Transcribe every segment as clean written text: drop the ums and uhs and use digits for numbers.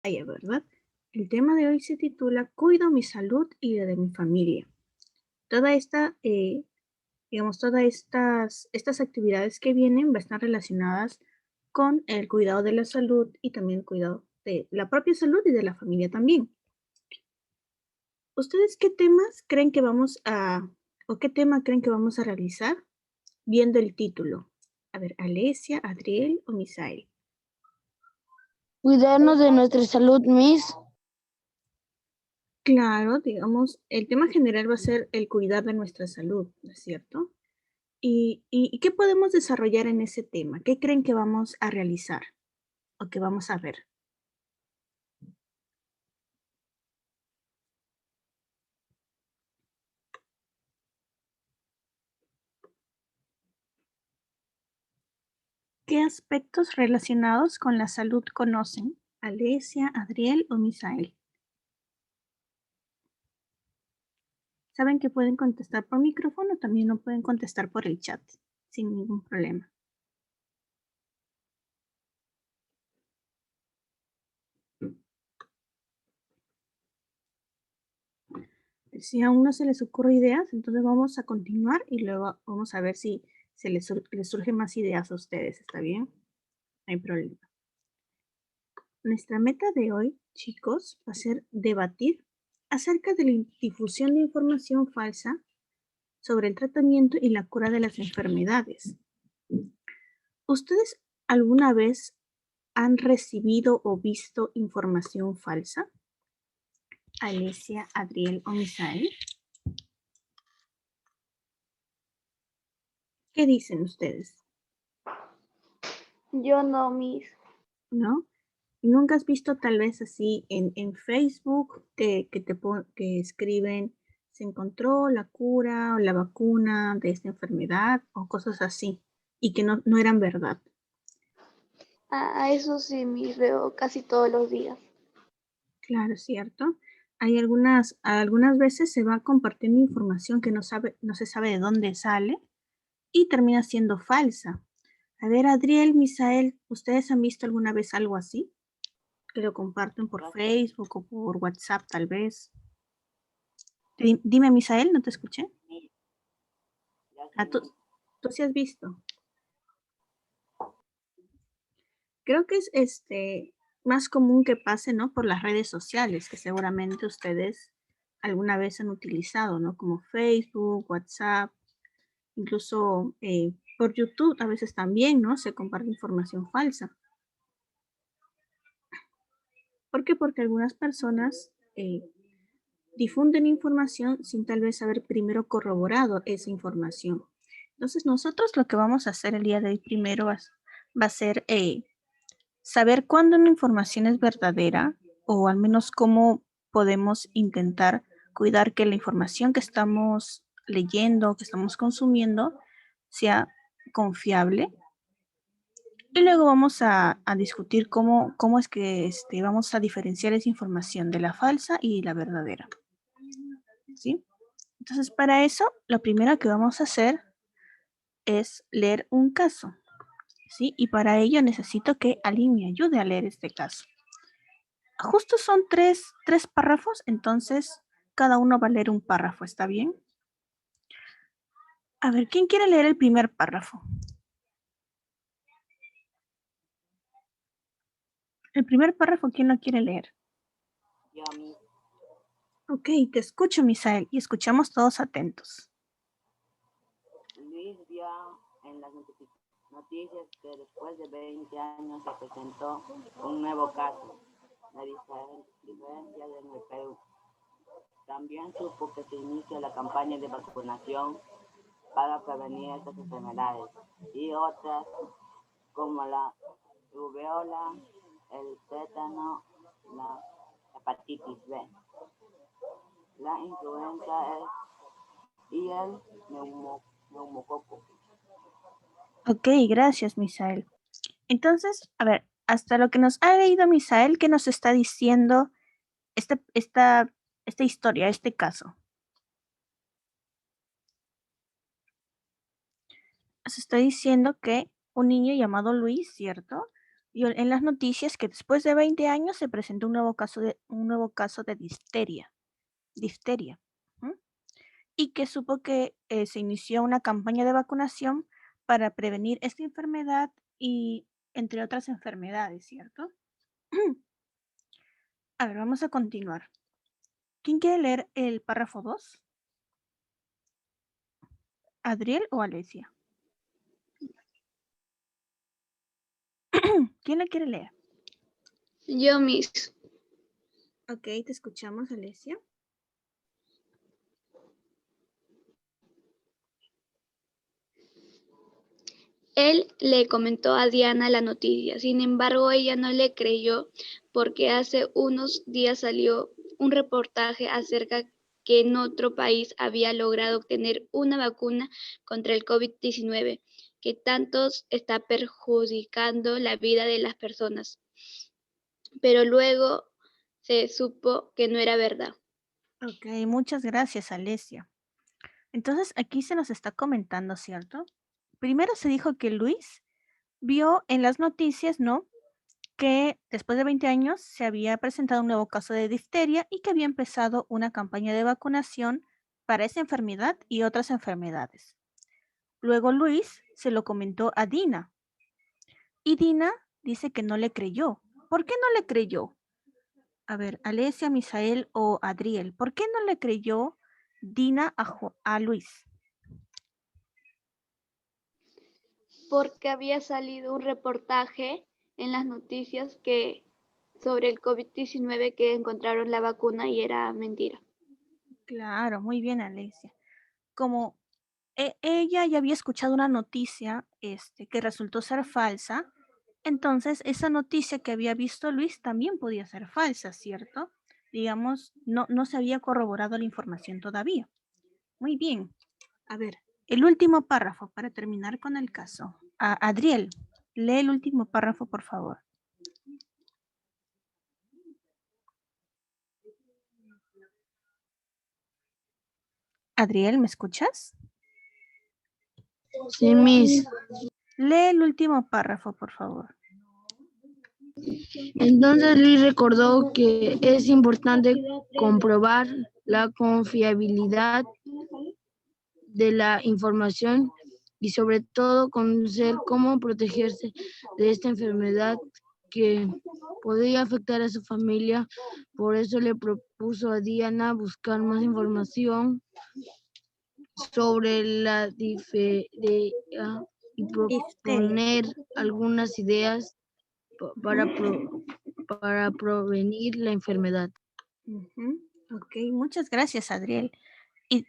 allá, ¿verdad? El tema de hoy se titula Cuido mi salud y la de mi familia. Toda esta, todas estas actividades que vienen están relacionadas con el cuidado de la salud y también el cuidado de la propia salud y de la familia también. ¿Ustedes qué temas creen que o qué tema creen que vamos a realizar viendo el título? A ver, Alesia, Adriel o Misael. Cuidarnos de nuestra salud, Miss. Claro, digamos, el tema general va a ser el cuidar de nuestra salud, ¿no es cierto? ¿Y qué podemos desarrollar en ese tema? ¿Qué creen que vamos a realizar o que vamos a ver? ¿Qué aspectos relacionados con la salud conocen? Alesia, Adriel o Misael. Saben que pueden contestar por micrófono, también lo pueden contestar por el chat, sin ningún problema. Si aún no se les ocurre ideas, entonces vamos a continuar y luego vamos a ver si les surgen más ideas a ustedes, ¿está bien? No hay problema. Nuestra meta de hoy, chicos, va a ser debatir acerca de la difusión de información falsa sobre el tratamiento y la cura de las enfermedades. ¿Ustedes alguna vez han recibido o visto información falsa? Alesia, Adriel o Misael. ¿Qué dicen ustedes? Yo no, Miss. ¿No? ¿Nunca has visto tal vez así en Facebook que escriben se encontró la cura o la vacuna de esta enfermedad o cosas así y que no eran verdad? A eso sí, Miss, veo casi todos los días. Claro, cierto. Hay algunas veces se va compartiendo información que no se sabe de dónde sale y termina siendo falsa. A ver, Adriel, Misael, ¿ustedes han visto alguna vez algo así? Que lo comparten por Facebook o por WhatsApp tal vez. Dime, Misael, no te escuché. Tú sí has visto. Creo que es más común que pase, ¿no? Por las redes sociales, que seguramente ustedes alguna vez han utilizado, ¿no? Como Facebook, WhatsApp, incluso por YouTube a veces también, ¿no? Se comparte información falsa. ¿Por qué? Porque algunas personas difunden información sin tal vez haber primero corroborado esa información. Entonces nosotros lo que vamos a hacer el día de hoy primero va a ser saber cuándo una información es verdadera o al menos cómo podemos intentar cuidar que la información que estamos leyendo, que estamos consumiendo, sea confiable. Y luego vamos a discutir cómo es que vamos a diferenciar esa información de la falsa y la verdadera. ¿Sí? Entonces, para eso, lo primero que vamos a hacer es leer un caso. ¿Sí? Y para ello necesito que alguien me ayude a leer este caso. Justo son tres párrafos, entonces cada uno va a leer un párrafo, ¿está bien? A ver, ¿quién quiere leer el primer párrafo? El primer párrafo, ¿quién lo quiere leer? Yo, Miss. Ok, te escucho, Misael, y escuchamos todos atentos. Luis vio en las noticias que después de 20 años se presentó un nuevo caso, la diferencia en el Perú. También supo que se inicia la campaña de vacunación para prevenir estas enfermedades y otras como la rubeola, el tétano, la hepatitis B, la influenza y el neumococo. Ok, gracias, Misael. Entonces, a ver, hasta lo que nos ha leído Misael, ¿qué nos está diciendo esta historia, este caso? Nos está diciendo que un niño llamado Luis, ¿cierto? vio en las noticias que después de 20 años se presentó un nuevo caso de difteria. ¿Mm? Y que supo que se inició una campaña de vacunación para prevenir esta enfermedad y entre otras enfermedades, ¿cierto? A ver, vamos a continuar. ¿Quién quiere leer el párrafo 2? ¿Adriel o Alesia? ¿Quién la quiere leer? Yo, Miss. Ok, te escuchamos, Alesia. Él le comentó a Diana la noticia, sin embargo ella no le creyó porque hace unos días salió un reportaje acerca que en otro país había logrado obtener una vacuna contra el COVID-19 que tanto está perjudicando la vida de las personas. Pero luego se supo que no era verdad. Ok, muchas gracias, Alesia. Entonces, aquí se nos está comentando, ¿cierto? Primero se dijo que Luis vio en las noticias, ¿no? Que después de 20 años se había presentado un nuevo caso de difteria y que había empezado una campaña de vacunación para esa enfermedad y otras enfermedades. Luego Luis se lo comentó a Dina y Dina dice que no le creyó. ¿Por qué no le creyó? A ver, Alesia, Misael o Adriel, ¿por qué no le creyó Dina a Luis? Porque había salido un reportaje en las noticias que sobre el COVID-19 que encontraron la vacuna y era mentira. Claro, muy bien, Alesia. Como ella ya había escuchado una noticia que resultó ser falsa, entonces esa noticia que había visto Luis también podía ser falsa, ¿cierto? Digamos, no se había corroborado la información todavía. Muy bien. A ver, el último párrafo para terminar con el caso. Adriel, lee el último párrafo, por favor. Adriel, ¿me escuchas? Sí, Miss. Lee el último párrafo, por favor. Entonces Luis recordó que es importante comprobar la confiabilidad de la información y sobre todo conocer cómo protegerse de esta enfermedad que podría afectar a su familia. Por eso le propuso a Diana buscar más información sobre la difteria y proponer algunas ideas para prevenir la enfermedad. Ok, muchas gracias, Adriel. Y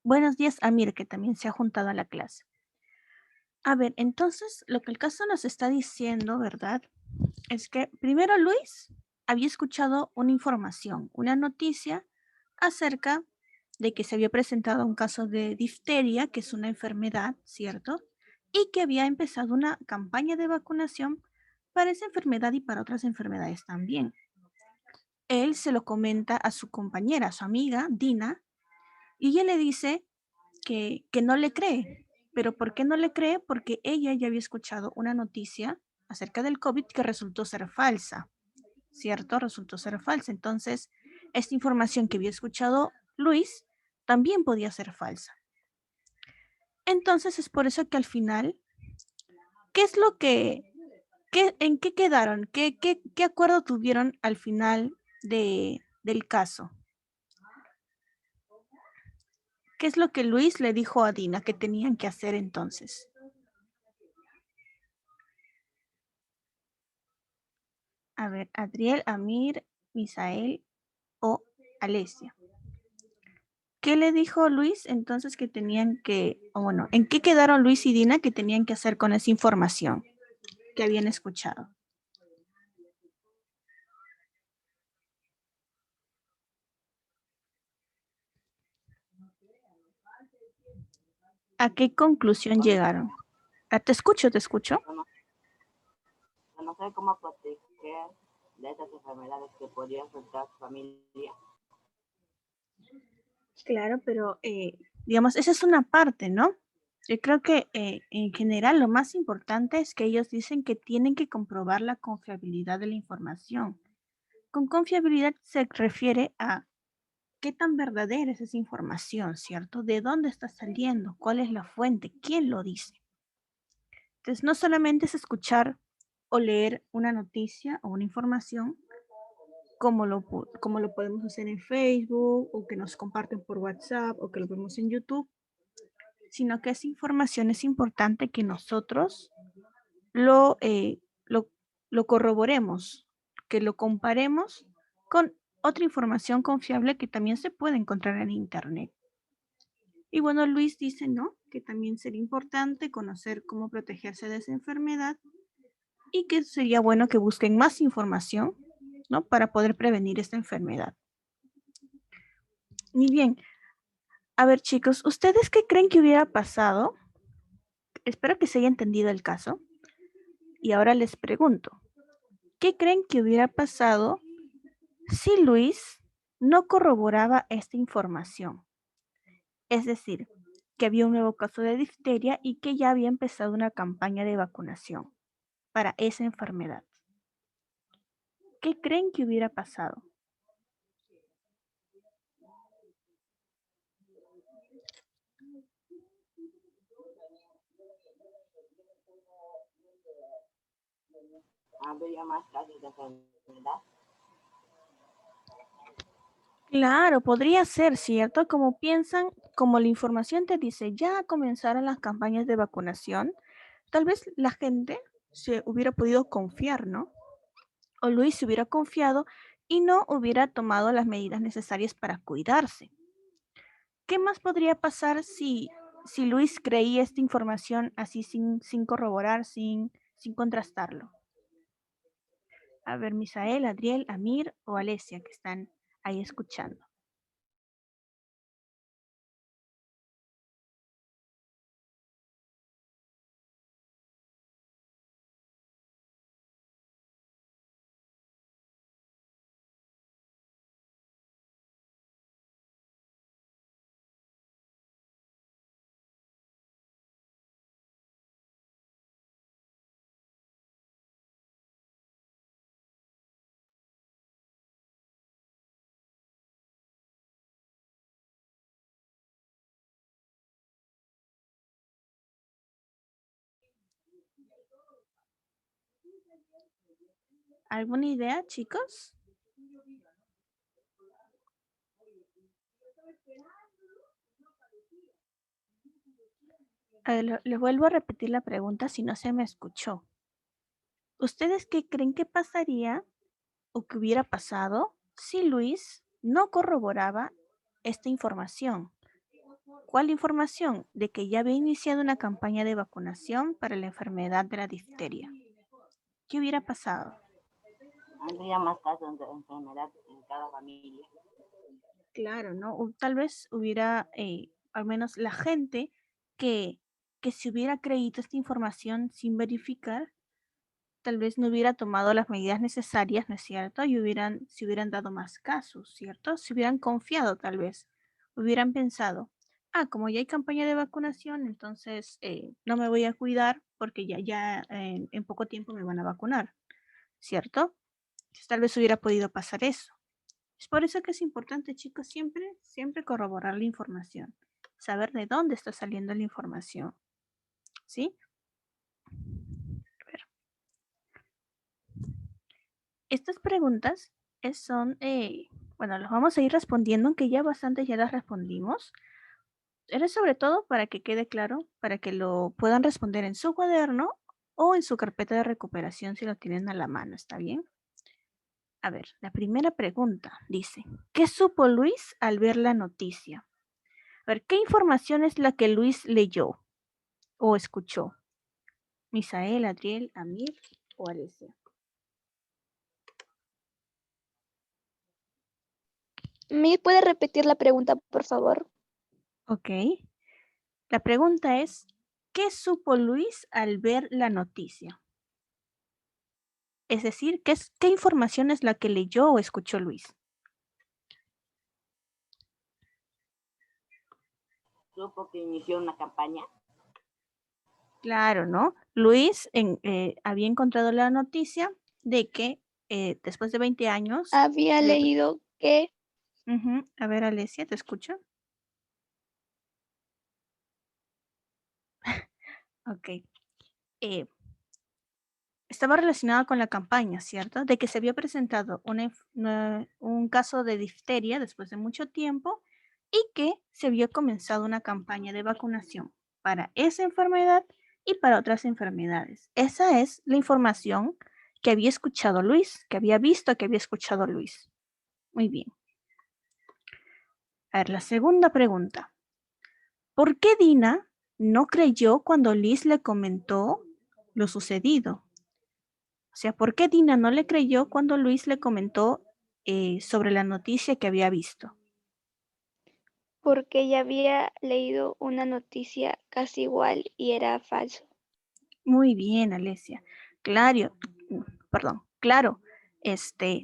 buenos días, Amir, que también se ha juntado a la clase. A ver, entonces lo que el caso nos está diciendo, ¿verdad? Es que primero Luis había escuchado una información, una noticia acerca de que se había presentado un caso de difteria, que es una enfermedad, ¿cierto? Y que había empezado una campaña de vacunación para esa enfermedad y para otras enfermedades también. Él se lo comenta a su compañera, a su amiga, Dina, y ella le dice que no le cree. ¿Pero por qué no le cree? Porque ella ya había escuchado una noticia acerca del COVID que resultó ser falsa, ¿cierto? Resultó ser falsa. Entonces, esta información que había escuchado Luis también podía ser falsa. Entonces, es por eso que al final, ¿qué es lo en qué quedaron? ¿Qué acuerdo tuvieron al final del caso? ¿Qué es lo que Luis le dijo a Dina que tenían que hacer entonces? A ver, Adriel, Amir, Misael o Alesia. ¿Qué le dijo Luis entonces que tenían que, o bueno, en qué quedaron Luis y Dina que tenían que hacer con esa información que habían escuchado? ¿A qué conclusión llegaron? Te escucho, te escucho. Conocer cómo proteger de estas enfermedades que podrían afectar a su familia. Claro, pero digamos, esa es una parte, ¿no? Yo creo que en general lo más importante es que ellos dicen que tienen que comprobar la confiabilidad de la información. Con confiabilidad se refiere a qué tan verdadera es esa información, ¿cierto? ¿De dónde está saliendo? ¿Cuál es la fuente? ¿Quién lo dice? Entonces, no solamente es escuchar o leer una noticia o una información, como lo podemos hacer en Facebook o que nos comparten por WhatsApp o que lo vemos en YouTube, sino que esa información es importante que nosotros lo, eh, lo, lo corroboremos, que lo comparemos con otra información confiable que también se puede encontrar en Internet. Y bueno, Luis dice, ¿no? Que también sería importante conocer cómo protegerse de esa enfermedad y que sería bueno que busquen más información, ¿no? Para poder prevenir esta enfermedad. Muy bien. A ver, chicos, ¿ustedes qué creen que hubiera pasado? Espero que se haya entendido el caso. Y ahora les pregunto, ¿qué creen que hubiera pasado si Luis no corroboraba esta información? Es decir, que había un nuevo caso de difteria y que ya había empezado una campaña de vacunación para esa enfermedad. ¿Qué creen que hubiera pasado? Habría más casos de enfermedad. Claro, podría ser, ¿cierto? Como piensan, como la información te dice, ya comenzaron las campañas de vacunación, tal vez la gente se hubiera podido confiar, ¿no? O Luis se hubiera confiado y no hubiera tomado las medidas necesarias para cuidarse. ¿Qué más podría pasar si Luis creía esta información así sin corroborar, sin contrastarlo? A ver, Misael, Adriel, Amir o Alesia, que están ahí escuchando. ¿Alguna idea, chicos? Les vuelvo a repetir la pregunta si no se me escuchó. ¿Ustedes qué creen que pasaría o que hubiera pasado si Luis no corroboraba esta información? ¿Cuál información? De que ya había iniciado una campaña de vacunación para la enfermedad de la difteria. ¿Qué hubiera pasado? Habría más casos de enfermedad en cada familia. Claro, ¿no? O tal vez hubiera, al menos la gente que, que si hubiera creído esta información sin verificar, tal vez no hubiera tomado las medidas necesarias, ¿no es cierto? Y se hubieran dado más casos, ¿cierto? Se hubieran confiado tal vez, hubieran pensado, como ya hay campaña de vacunación, entonces no me voy a cuidar porque ya en poco tiempo me van a vacunar, ¿cierto? Entonces, tal vez hubiera podido pasar eso. Es por eso que es importante, chicos, siempre corroborar la información, saber de dónde está saliendo la información, ¿sí? A ver. Estas preguntas bueno, las vamos a ir respondiendo, aunque ya bastante ya las respondimos. Era sobre todo para que quede claro, para que lo puedan responder en su cuaderno o en su carpeta de recuperación si lo tienen a la mano, ¿está bien? A ver, la primera pregunta dice, ¿qué supo Luis al ver la noticia? A ver, ¿qué información es la que Luis leyó o escuchó? Misael, Adriel, Amir o Alesia. ¿Me puede repetir la pregunta, por favor? Ok. La pregunta es, ¿qué supo Luis al ver la noticia? Es decir, ¿qué información es la que leyó o escuchó Luis? Supo que inició una campaña. Claro, ¿no? Luis había encontrado la noticia de que después de 20 años Había había... leído que Ujú. A ver, Alesia, ¿te escucho? Ok. Eh, estaba relacionado con la campaña, ¿cierto? De que se había presentado un caso de difteria después de mucho tiempo y que se había comenzado una campaña de vacunación para esa enfermedad y para otras enfermedades. Esa es la información que había escuchado Luis, que había visto que había escuchado Luis. Muy bien. A ver, la segunda pregunta. ¿Por qué Dina no creyó cuando Liz le comentó lo sucedido? O sea, ¿por qué Dina no le creyó cuando Luis le comentó sobre la noticia que había visto? porque ya había leído una noticia casi igual y era falso. Muy bien, Alesia. Claro, claro.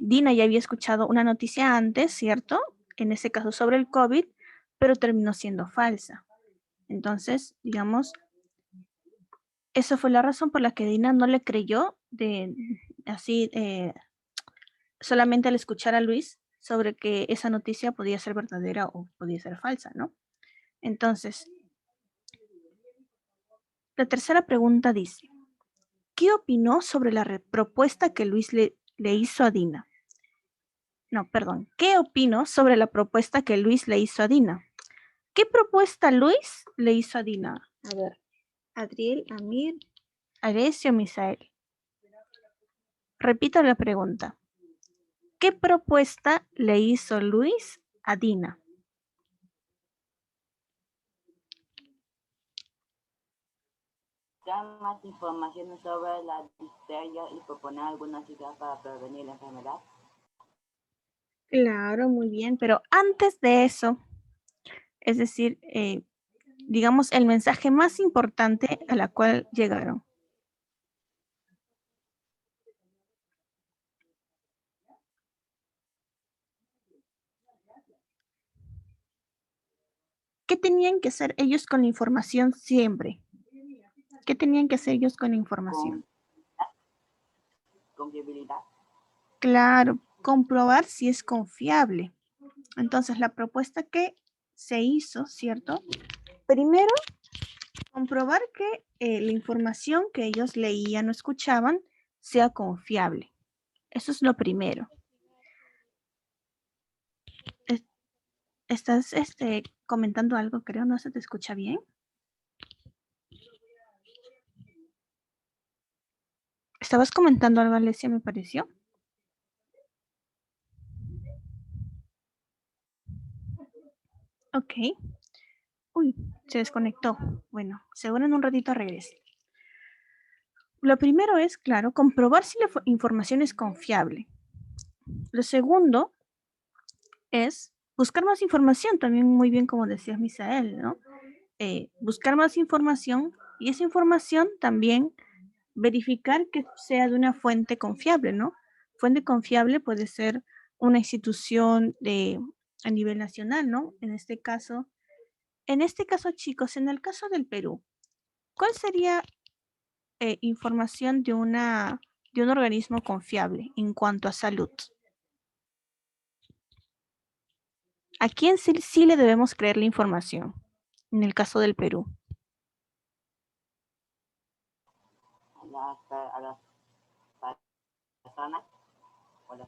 Dina ya había escuchado una noticia antes, ¿cierto? En ese caso sobre el COVID, pero terminó siendo falsa. Entonces, digamos, esa fue la razón por la que Dina no le creyó así solamente al escuchar a Luis sobre que esa noticia podía ser verdadera o podía ser falsa, ¿no? Entonces, la tercera pregunta dice, ¿qué opinó sobre la propuesta que Luis le hizo a Dina? No, perdón, ¿qué opinó sobre la propuesta que Luis le hizo a Dina? ¿Qué propuesta Luis le hizo a Dina? A ver, Adriel, Amir, Arecio, Misael. Repito la pregunta. ¿Qué propuesta le hizo Luis a Dina? Dar más información sobre la difteria y proponer algunas ideas para prevenir la enfermedad. Claro, muy bien, pero antes de eso, es decir, digamos, el mensaje más importante a la cual llegaron. ¿Qué tenían que hacer ellos con la información siempre? ¿Qué tenían que hacer ellos con la información? Confiabilidad. Claro, comprobar si es confiable. Entonces, la propuesta que se hizo, ¿cierto? Primero, comprobar que la información que ellos leían o escuchaban sea confiable. Eso es lo primero. Estás comentando algo, creo, no se te escucha bien. Estabas comentando algo, Alesia, me pareció. Ok. Uy, se desconectó. Bueno, seguro en un ratito regrese. Lo primero es, claro, comprobar si la información es confiable. Lo segundo es buscar más información, también muy bien como decía Misael, ¿no? Buscar más información y esa información también verificar que sea de una fuente confiable, ¿no? Fuente confiable puede ser una institución a nivel nacional, ¿no? En este caso, chicos, en el caso del Perú, ¿cuál sería información de un organismo confiable en cuanto a salud? ¿A quién sí le debemos creer la información en el caso del Perú? A las personas o las...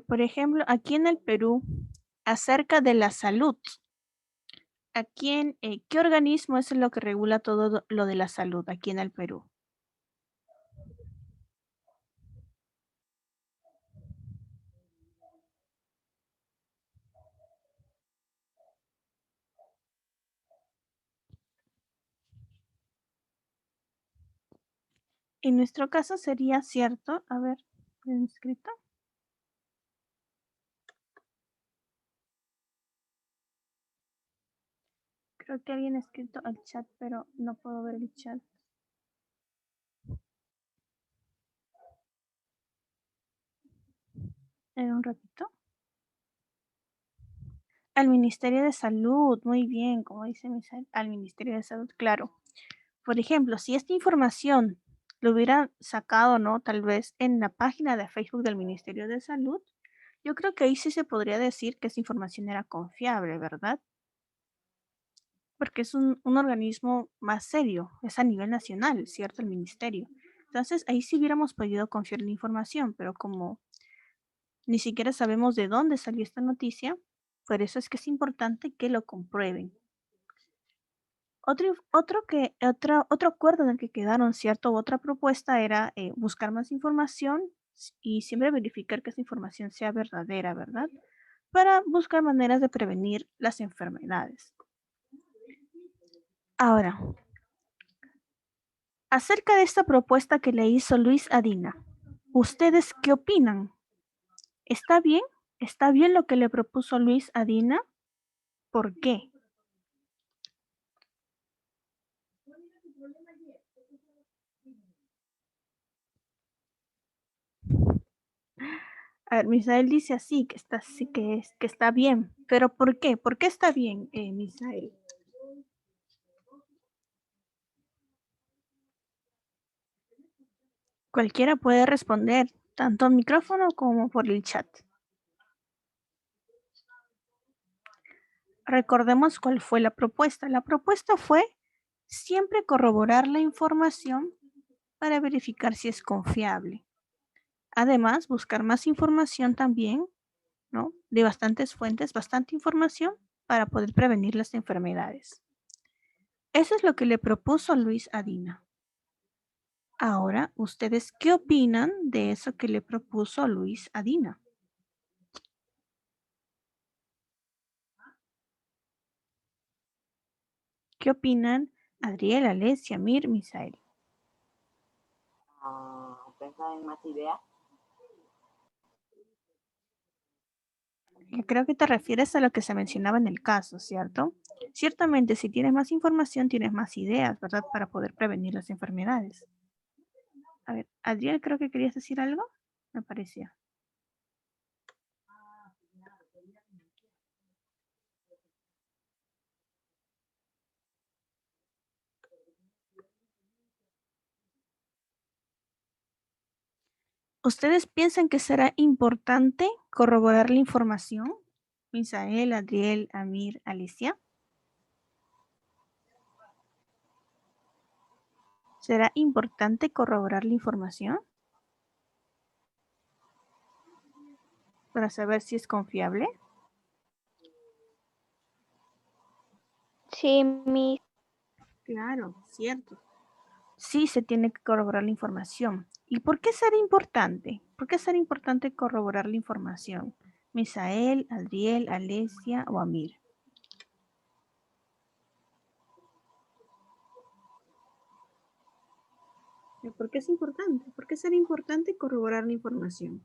Por ejemplo, aquí en el Perú, acerca de la salud, ¿qué organismo es lo que regula todo lo de la salud aquí en el Perú? En nuestro caso sería cierto, a ver, ¿han escrito? Creo que habían escrito al chat, pero no puedo ver el chat. En un ratito. Al Ministerio de Salud, muy bien, como dice Misael, al Ministerio de Salud, claro. Por ejemplo, si esta información lo hubieran sacado, ¿no? Tal vez en la página de Facebook del Ministerio de Salud, yo creo que ahí sí se podría decir que esa información era confiable, ¿verdad? Porque es un organismo más serio, es a nivel nacional, ¿cierto? El ministerio. Entonces, ahí sí hubiéramos podido confiar en la información, pero como ni siquiera sabemos de dónde salió esta noticia, por eso es que es importante que lo comprueben. Otro acuerdo en el que quedaron, ¿cierto? Otra propuesta era buscar más información y siempre verificar que esa información sea verdadera, ¿verdad? Para buscar maneras de prevenir las enfermedades. Ahora, acerca de esta propuesta que le hizo Luis Adina, ¿ustedes qué opinan? ¿Está bien? ¿Está bien lo que le propuso Luis Adina? ¿Por qué? A ver, Misael dice así, que está, sí, que está bien. ¿Pero por qué? ¿Por qué está bien, Misael? Cualquiera puede responder, tanto al micrófono como por el chat. Recordemos cuál fue la propuesta. La propuesta fue siempre corroborar la información para verificar si es confiable. Además, buscar más información también, ¿no? De bastantes fuentes, bastante información para poder prevenir las enfermedades. Eso es lo que le propuso Luis Adina. Ahora, ¿ustedes qué opinan de eso que le propuso Luis Adina? ¿Qué opinan Adriel, Alesia, Mir, Misael? Pensar en más ideas. Yo creo que te refieres a lo que se mencionaba en el caso, ¿cierto? Ciertamente, si tienes más información, tienes más ideas, ¿verdad? Para poder prevenir las enfermedades. A ver, Adriel, creo que querías decir algo, me parecía. ¿Ustedes piensan que será importante corroborar la información? Misael, Adriel, Amir, Alicia. ¿Será importante corroborar la información para saber si es confiable? Sí, Claro, cierto. Sí, se tiene que corroborar la información. ¿Y por qué será importante? ¿Por qué será importante corroborar la información? Misael, Adriel, Alesia o Amir. ¿Por qué es importante? ¿Por qué será importante corroborar la información?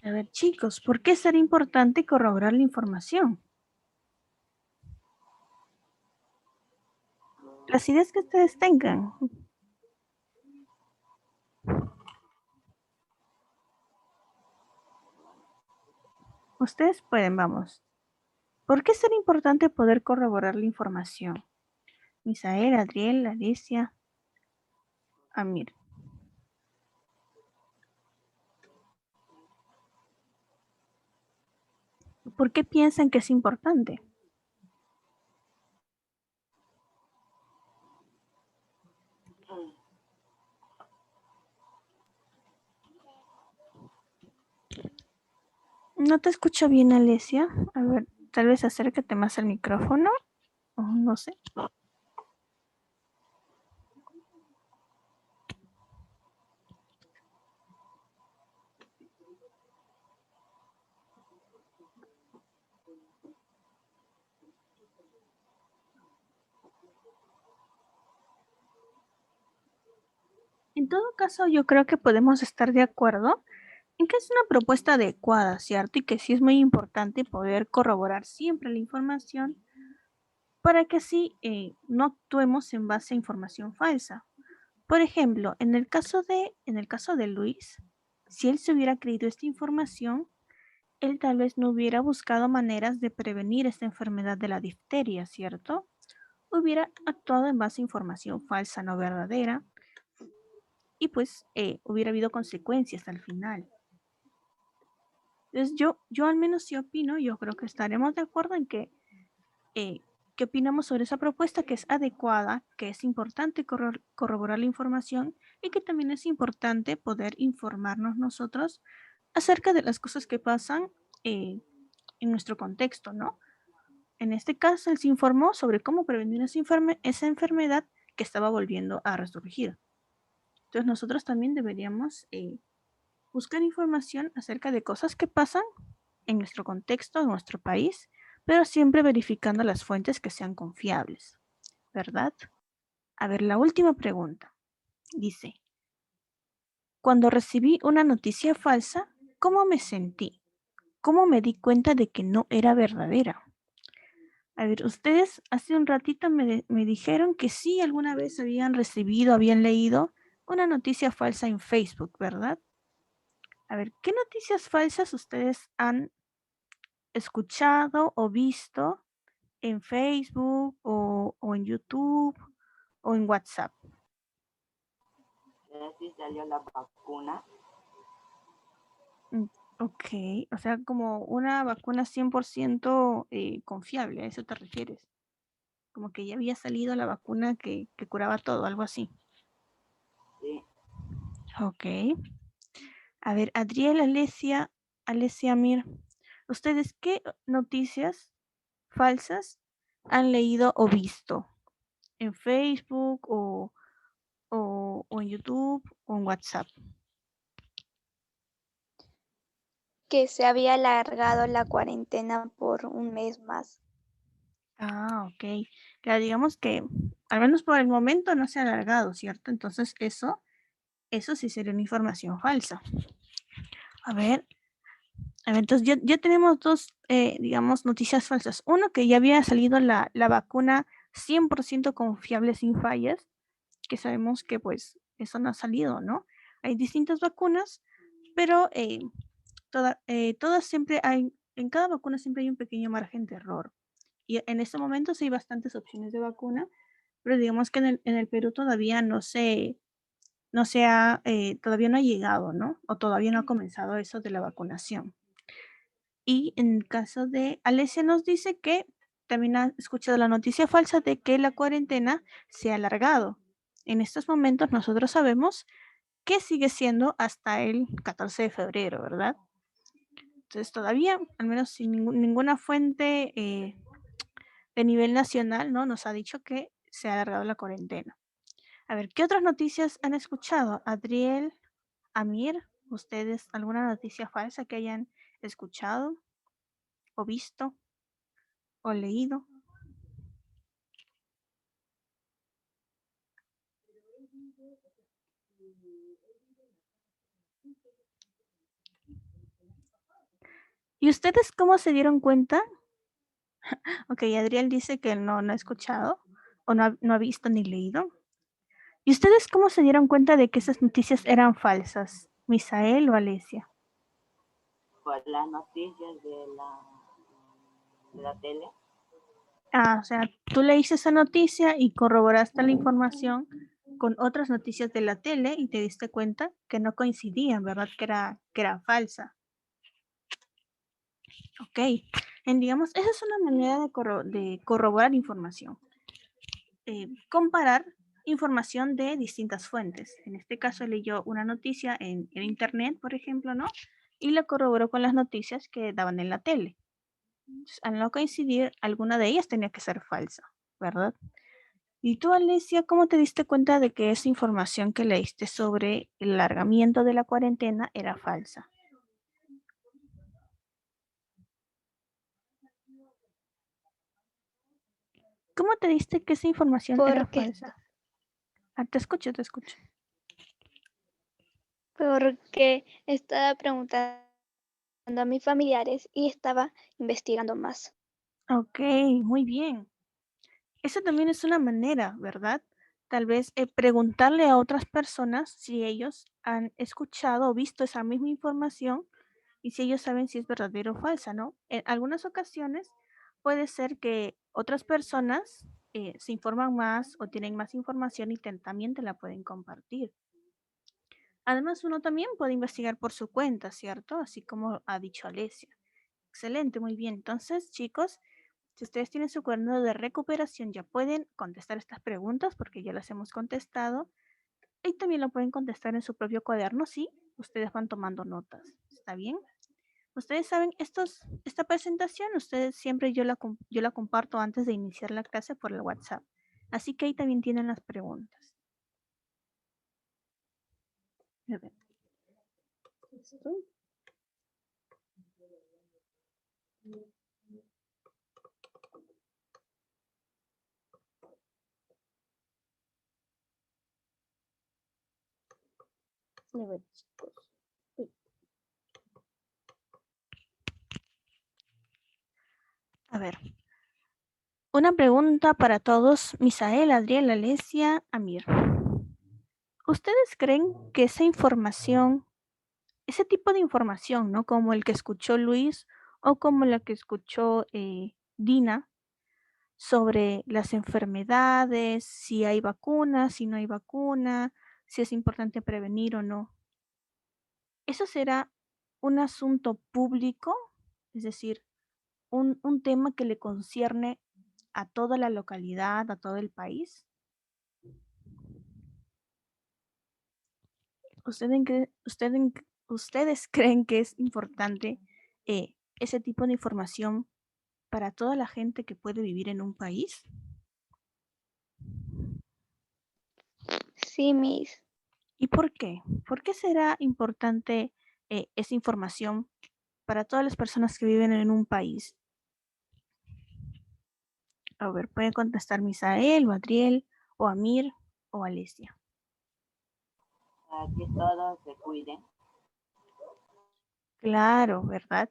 A ver, chicos, ¿por qué será importante corroborar la información? Las ideas que ustedes tengan. Ustedes pueden, vamos. ¿Por qué será importante poder corroborar la información? Misael, Adriel, Alicia, Amir. ¿Por qué piensan que es importante? No te escucho bien, Alesia. A ver, tal vez acércate más al micrófono. O no sé. En todo caso, yo creo que podemos estar de acuerdo en que es una propuesta adecuada, ¿cierto? Y que sí es muy importante poder corroborar siempre la información para que así no actuemos en base a información falsa. Por ejemplo, en el caso de Luis, si él se hubiera creído esta información, él tal vez no hubiera buscado maneras de prevenir esta enfermedad de la difteria, ¿cierto? Hubiera actuado en base a información falsa, no verdadera, y pues hubiera habido consecuencias al final. Entonces yo al menos sí opino, yo creo que estaremos de acuerdo en qué opinamos sobre esa propuesta, que es adecuada, que es importante corroborar la información y que también es importante poder informarnos nosotros acerca de las cosas que pasan en nuestro contexto, ¿no? En este caso, él se informó sobre cómo prevenir esa enfermedad que estaba volviendo a resurgir. Entonces nosotros también deberíamos buscar información acerca de cosas que pasan en nuestro contexto, en nuestro país, pero siempre verificando las fuentes que sean confiables, ¿verdad? A ver, la última pregunta. Dice, cuando recibí una noticia falsa, ¿cómo me sentí? ¿Cómo me di cuenta de que no era verdadera? A ver, ustedes hace un ratito me dijeron que sí alguna vez habían recibido, habían leído una noticia falsa en Facebook, ¿verdad? A ver, ¿qué noticias falsas ustedes han escuchado o visto en Facebook o en YouTube o en WhatsApp? Sí salió la vacuna. Mm, ok, o sea, como una vacuna 100% confiable, ¿a eso te refieres? Como que ya había salido la vacuna que curaba todo, algo así. Sí. Ok. A ver, Adriel, Alesia, Mir, ¿ustedes qué noticias falsas han leído o visto en Facebook o en YouTube o en WhatsApp? Que se había alargado la cuarentena por un mes más. Ah, ok. Claro, digamos que al menos por el momento no se ha alargado, ¿cierto? Entonces eso sí sería una información falsa. A ver, entonces ya tenemos dos, digamos, noticias falsas. Uno, que ya había salido la vacuna 100% confiable sin fallas, que sabemos que pues eso no ha salido, ¿no? Hay distintas vacunas, pero todas siempre hay, en cada vacuna siempre hay un pequeño margen de error. Y en este momento sí hay bastantes opciones de vacuna, pero digamos que en el Perú todavía todavía no ha llegado, ¿no? O todavía no ha comenzado eso de la vacunación. Y en el caso de Alesia nos dice que también ha escuchado la noticia falsa de que la cuarentena se ha alargado. En estos momentos nosotros sabemos que sigue siendo hasta el 14 de febrero, ¿verdad? Entonces todavía, al menos sin ninguna fuente de nivel nacional, ¿no? Nos ha dicho que se ha alargado la cuarentena. A ver, ¿qué otras noticias han escuchado? Adriel, Amir, ¿ustedes alguna noticia falsa que hayan escuchado o visto o leído? ¿Y ustedes cómo se dieron cuenta? Ok, Adriel dice que no ha escuchado o no ha visto ni leído. ¿Y ustedes cómo se dieron cuenta de que esas noticias eran falsas? ¿Misael o Alesia? Por las noticias de la tele. Ah, o sea, tú leíste esa noticia y corroboraste la información con otras noticias de la tele y te diste cuenta que no coincidían, ¿verdad? Que era falsa. Ok, digamos, esa es una manera de corroborar información. Comparar información de distintas fuentes. En este caso leyó una noticia en internet, por ejemplo, ¿no? Y la corroboró con las noticias que daban en la tele. Entonces, al no coincidir, alguna de ellas tenía que ser falsa, ¿verdad? Y tú, Alicia, ¿cómo te diste cuenta de que esa información que leíste sobre el alargamiento de la cuarentena era falsa? ¿Cómo te diste que esa información era Porque falsa? Ah, te escucho, te escucho. porque estaba preguntando a mis familiares y estaba investigando más. Ok, muy bien. Esa también es una manera, ¿verdad? Tal vez preguntarle a otras personas si ellos han escuchado o visto esa misma información y si ellos saben si es verdadera o falsa, ¿no? En algunas ocasiones puede ser que otras personas se informan más o tienen más información y también te la pueden compartir. Además, uno también puede investigar por su cuenta, ¿cierto? Así como ha dicho Alesia. Excelente, muy bien. Entonces, chicos, si ustedes tienen su cuaderno de recuperación, ya pueden contestar estas preguntas porque ya las hemos contestado. Y también lo pueden contestar en su propio cuaderno si ustedes van tomando notas. ¿Está bien? Ustedes saben, esta presentación, ustedes siempre yo la comparto antes de iniciar la clase por el WhatsApp. Así que ahí también tienen las preguntas. A ver. ¿Esto? A ver, chicos. Uy. A ver. Una pregunta para todos, Misael, Adriel, Alesia, Amir. ¿Ustedes creen que esa información, ese tipo de información, ¿no? Como el que escuchó Luis o como la que escuchó Dina sobre las enfermedades, si hay vacunas, si no hay vacuna, si es importante prevenir o no? ¿Eso será un asunto público? Es decir, un tema que le concierne a toda la localidad, a todo el país. ¿Ustedes creen que es importante ese tipo de información para toda la gente que puede vivir en un país? Sí, Miss. ¿Y por qué? ¿Por qué será importante esa información para todas las personas que viven en un país? A ver, pueden contestar Misael, o Adriel, o Amir, o Alesia. Para que todos se cuiden. Claro, ¿verdad?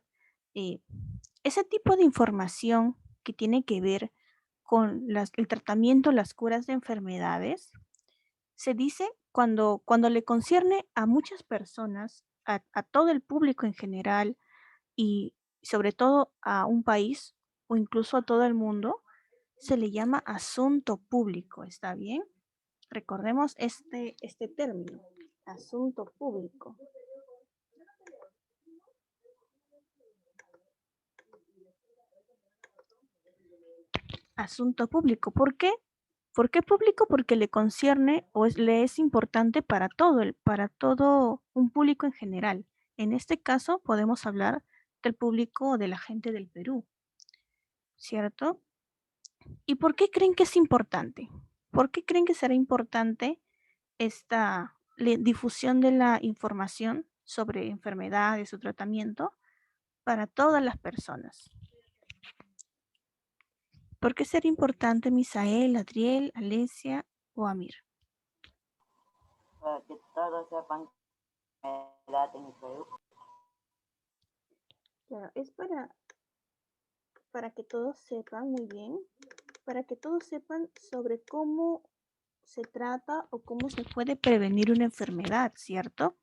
Ese tipo de información que tiene que ver con el tratamiento, las curas de enfermedades, se dice cuando le concierne a muchas personas, a todo el público en general y sobre todo a un país o incluso a todo el mundo, se le llama asunto público, ¿está bien? Recordemos este término, asunto público. Asunto público. ¿Por qué? ¿Por qué público? Porque le concierne o le es importante para todo un público en general. En este caso podemos hablar del público de la gente del Perú, ¿cierto? ¿Y por qué creen que es importante? ¿Por qué creen que será importante esta difusión de la información sobre enfermedades o tratamiento para todas las personas? ¿Por qué será importante, Misael, Adriel, Alesia o Amir? Para que todos sepan que la enfermedad en el Perú. Claro, es para que todos sepan muy bien, para que todos sepan sobre cómo se trata o cómo se puede prevenir una enfermedad, ¿cierto?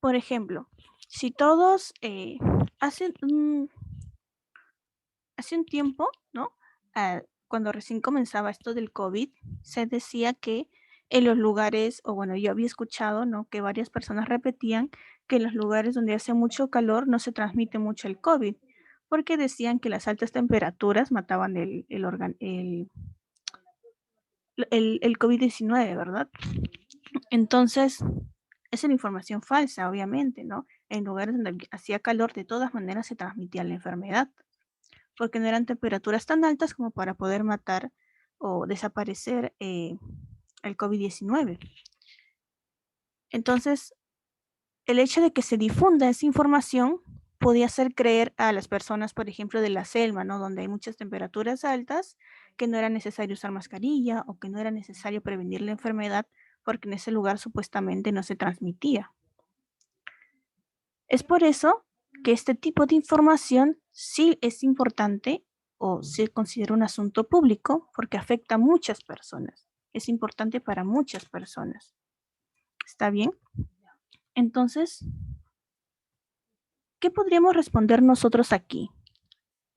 Por ejemplo, si todos hace un tiempo, ¿no? Cuando recién comenzaba esto del COVID, se decía que en los lugares, o bueno, yo había escuchado, ¿no? Que varias personas repetían que en los lugares donde hace mucho calor no se transmite mucho el COVID, porque decían que las altas temperaturas mataban el COVID-19, ¿verdad? Entonces, esa es la información falsa, obviamente, ¿no? En lugares donde hacía calor, de todas maneras se transmitía la enfermedad, porque no eran temperaturas tan altas como para poder matar o desaparecer el COVID-19. Entonces, el hecho de que se difunda esa información podía hacer creer a las personas, por ejemplo, de la selva, ¿no? Donde hay muchas temperaturas altas, que no era necesario usar mascarilla o que no era necesario prevenir la enfermedad porque en ese lugar supuestamente no se transmitía. Es por eso que este tipo de información sí es importante o se considera un asunto público porque afecta a muchas personas. Es importante para muchas personas. ¿Está bien? Entonces, ¿qué podríamos responder nosotros aquí?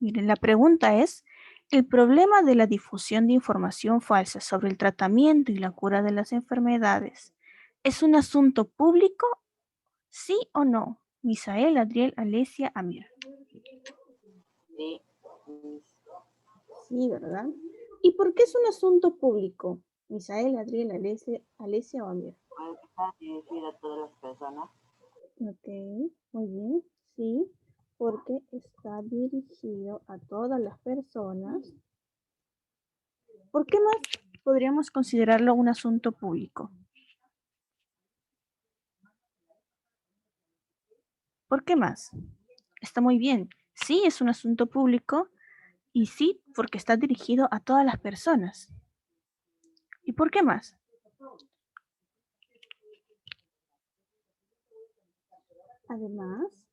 Miren, la pregunta es, ¿el problema de la difusión de información falsa sobre el tratamiento y la cura de las enfermedades es un asunto público? ¿Sí o no? Misael, Adriel, Alesia, Amir. Sí, Sí, ¿verdad? ¿Y por qué es un asunto público? Misael, Adriel, Alesia o Amir. puede estar dirigido a todas las personas. Ok, muy bien. Sí, porque está dirigido a todas las personas. ¿Por qué más podríamos considerarlo un asunto público? ¿Por qué más? Está muy bien. Sí, es un asunto público y sí, porque está dirigido a todas las personas. ¿Y por qué más? Además,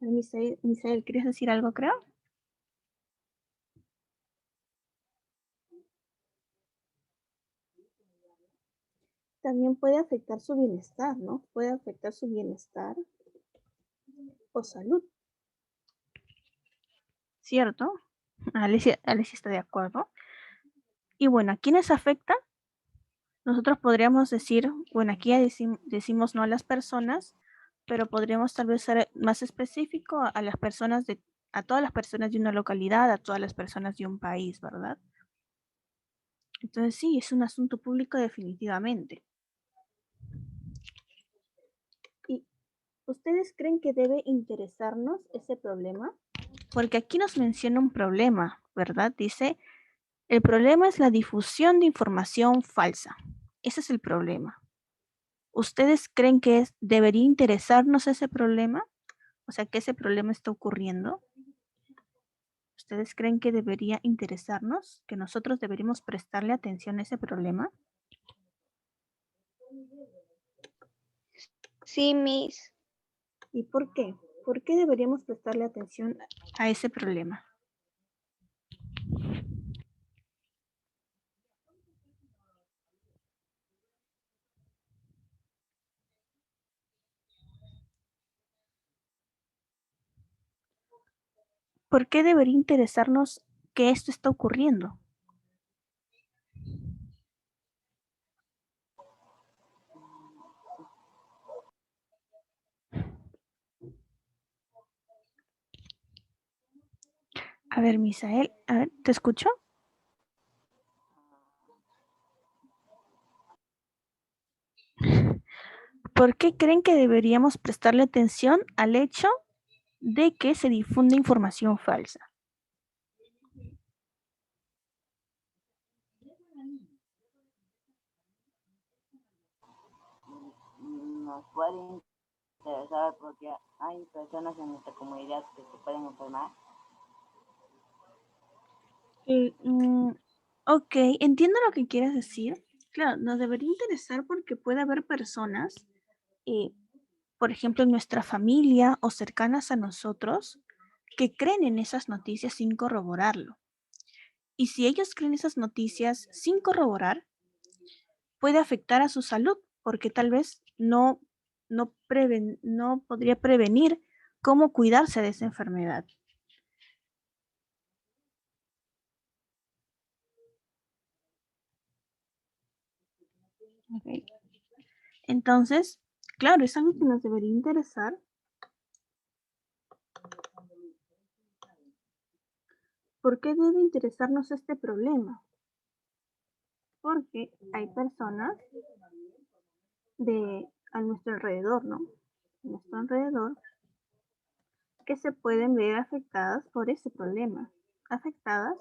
Misael, ¿quieres decir algo, creo? También puede afectar su bienestar, ¿no? Puede afectar su bienestar o salud. ¿Cierto? Alicia está de acuerdo. Y bueno, ¿a quiénes afecta? Nosotros podríamos decir, bueno, aquí ya decimos no a las personas, pero podríamos tal vez ser más específico a las personas a todas las personas de una localidad, a todas las personas de un país, ¿verdad? Entonces sí, es un asunto público definitivamente. ¿Y ustedes creen que debe interesarnos ese problema? Porque aquí nos menciona un problema, ¿verdad? Dice, el problema es la difusión de información falsa. Ese es el problema. ¿Ustedes creen que debería interesarnos ese problema? O sea, que ese problema está ocurriendo. ¿Ustedes creen que debería interesarnos? ¿Que nosotros deberíamos prestarle atención a ese problema? Sí, Miss. ¿Y por qué? ¿Por qué deberíamos prestarle atención a ese problema? ¿Por qué debería interesarnos que esto está ocurriendo? A ver, Misael, a ver, ¿te escucho? ¿Por qué creen que deberíamos prestarle atención al hecho de que se difunde información falsa? Nos puede interesar porque hay personas en nuestra comunidad que se pueden enfermar. Ok, entiendo lo que quieres decir. Claro, nos debería interesar porque puede haber personas, por ejemplo, en nuestra familia o cercanas a nosotros, que creen en esas noticias sin corroborarlo. Y si ellos creen esas noticias sin corroborar, puede afectar a su salud, porque tal vez no podría prevenir cómo cuidarse de esa enfermedad. Okay. Entonces, claro, es algo que nos debería interesar. ¿Por qué debe interesarnos este problema? Porque hay personas a nuestro alrededor, ¿no? A nuestro alrededor, que se pueden ver afectadas por ese problema, afectadas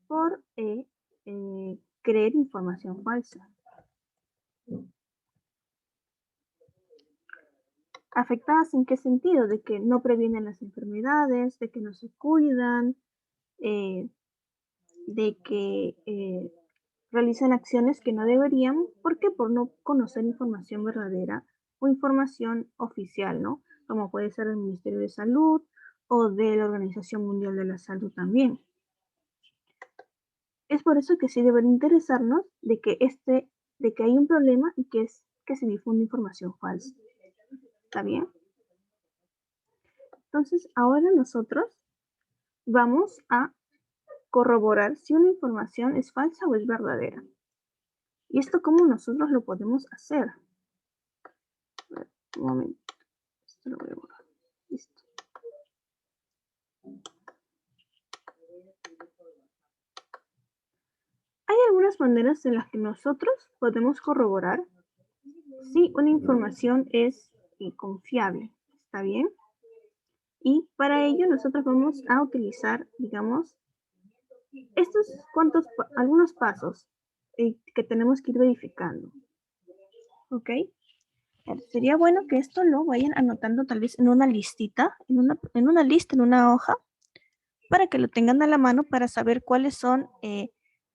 por creer información falsa. ¿Afectadas en qué sentido? De que no previenen las enfermedades, de que no se cuidan, de que realizan acciones que no deberían, ¿por qué? Por no conocer información verdadera o información oficial, ¿no? Como puede ser el Ministerio de Salud o de la Organización Mundial de la Salud también. Es por eso que sí deben interesarnos de que hay un problema y que es que se difunde información falsa. ¿Está bien? Entonces, ahora nosotros vamos a corroborar si una información es falsa o es verdadera. ¿Y esto cómo nosotros lo podemos hacer? A ver, un momento. Esto lo voy a borrar. Listo. Hay algunas maneras en las que nosotros podemos corroborar si una información es confiable. ¿Está bien? Y para ello nosotros vamos a utilizar, digamos, algunos pasos que tenemos que ir verificando. ¿Ok? Sería bueno que esto lo vayan anotando tal vez en una listita, en una lista, en una hoja, para que lo tengan a la mano para saber cuáles son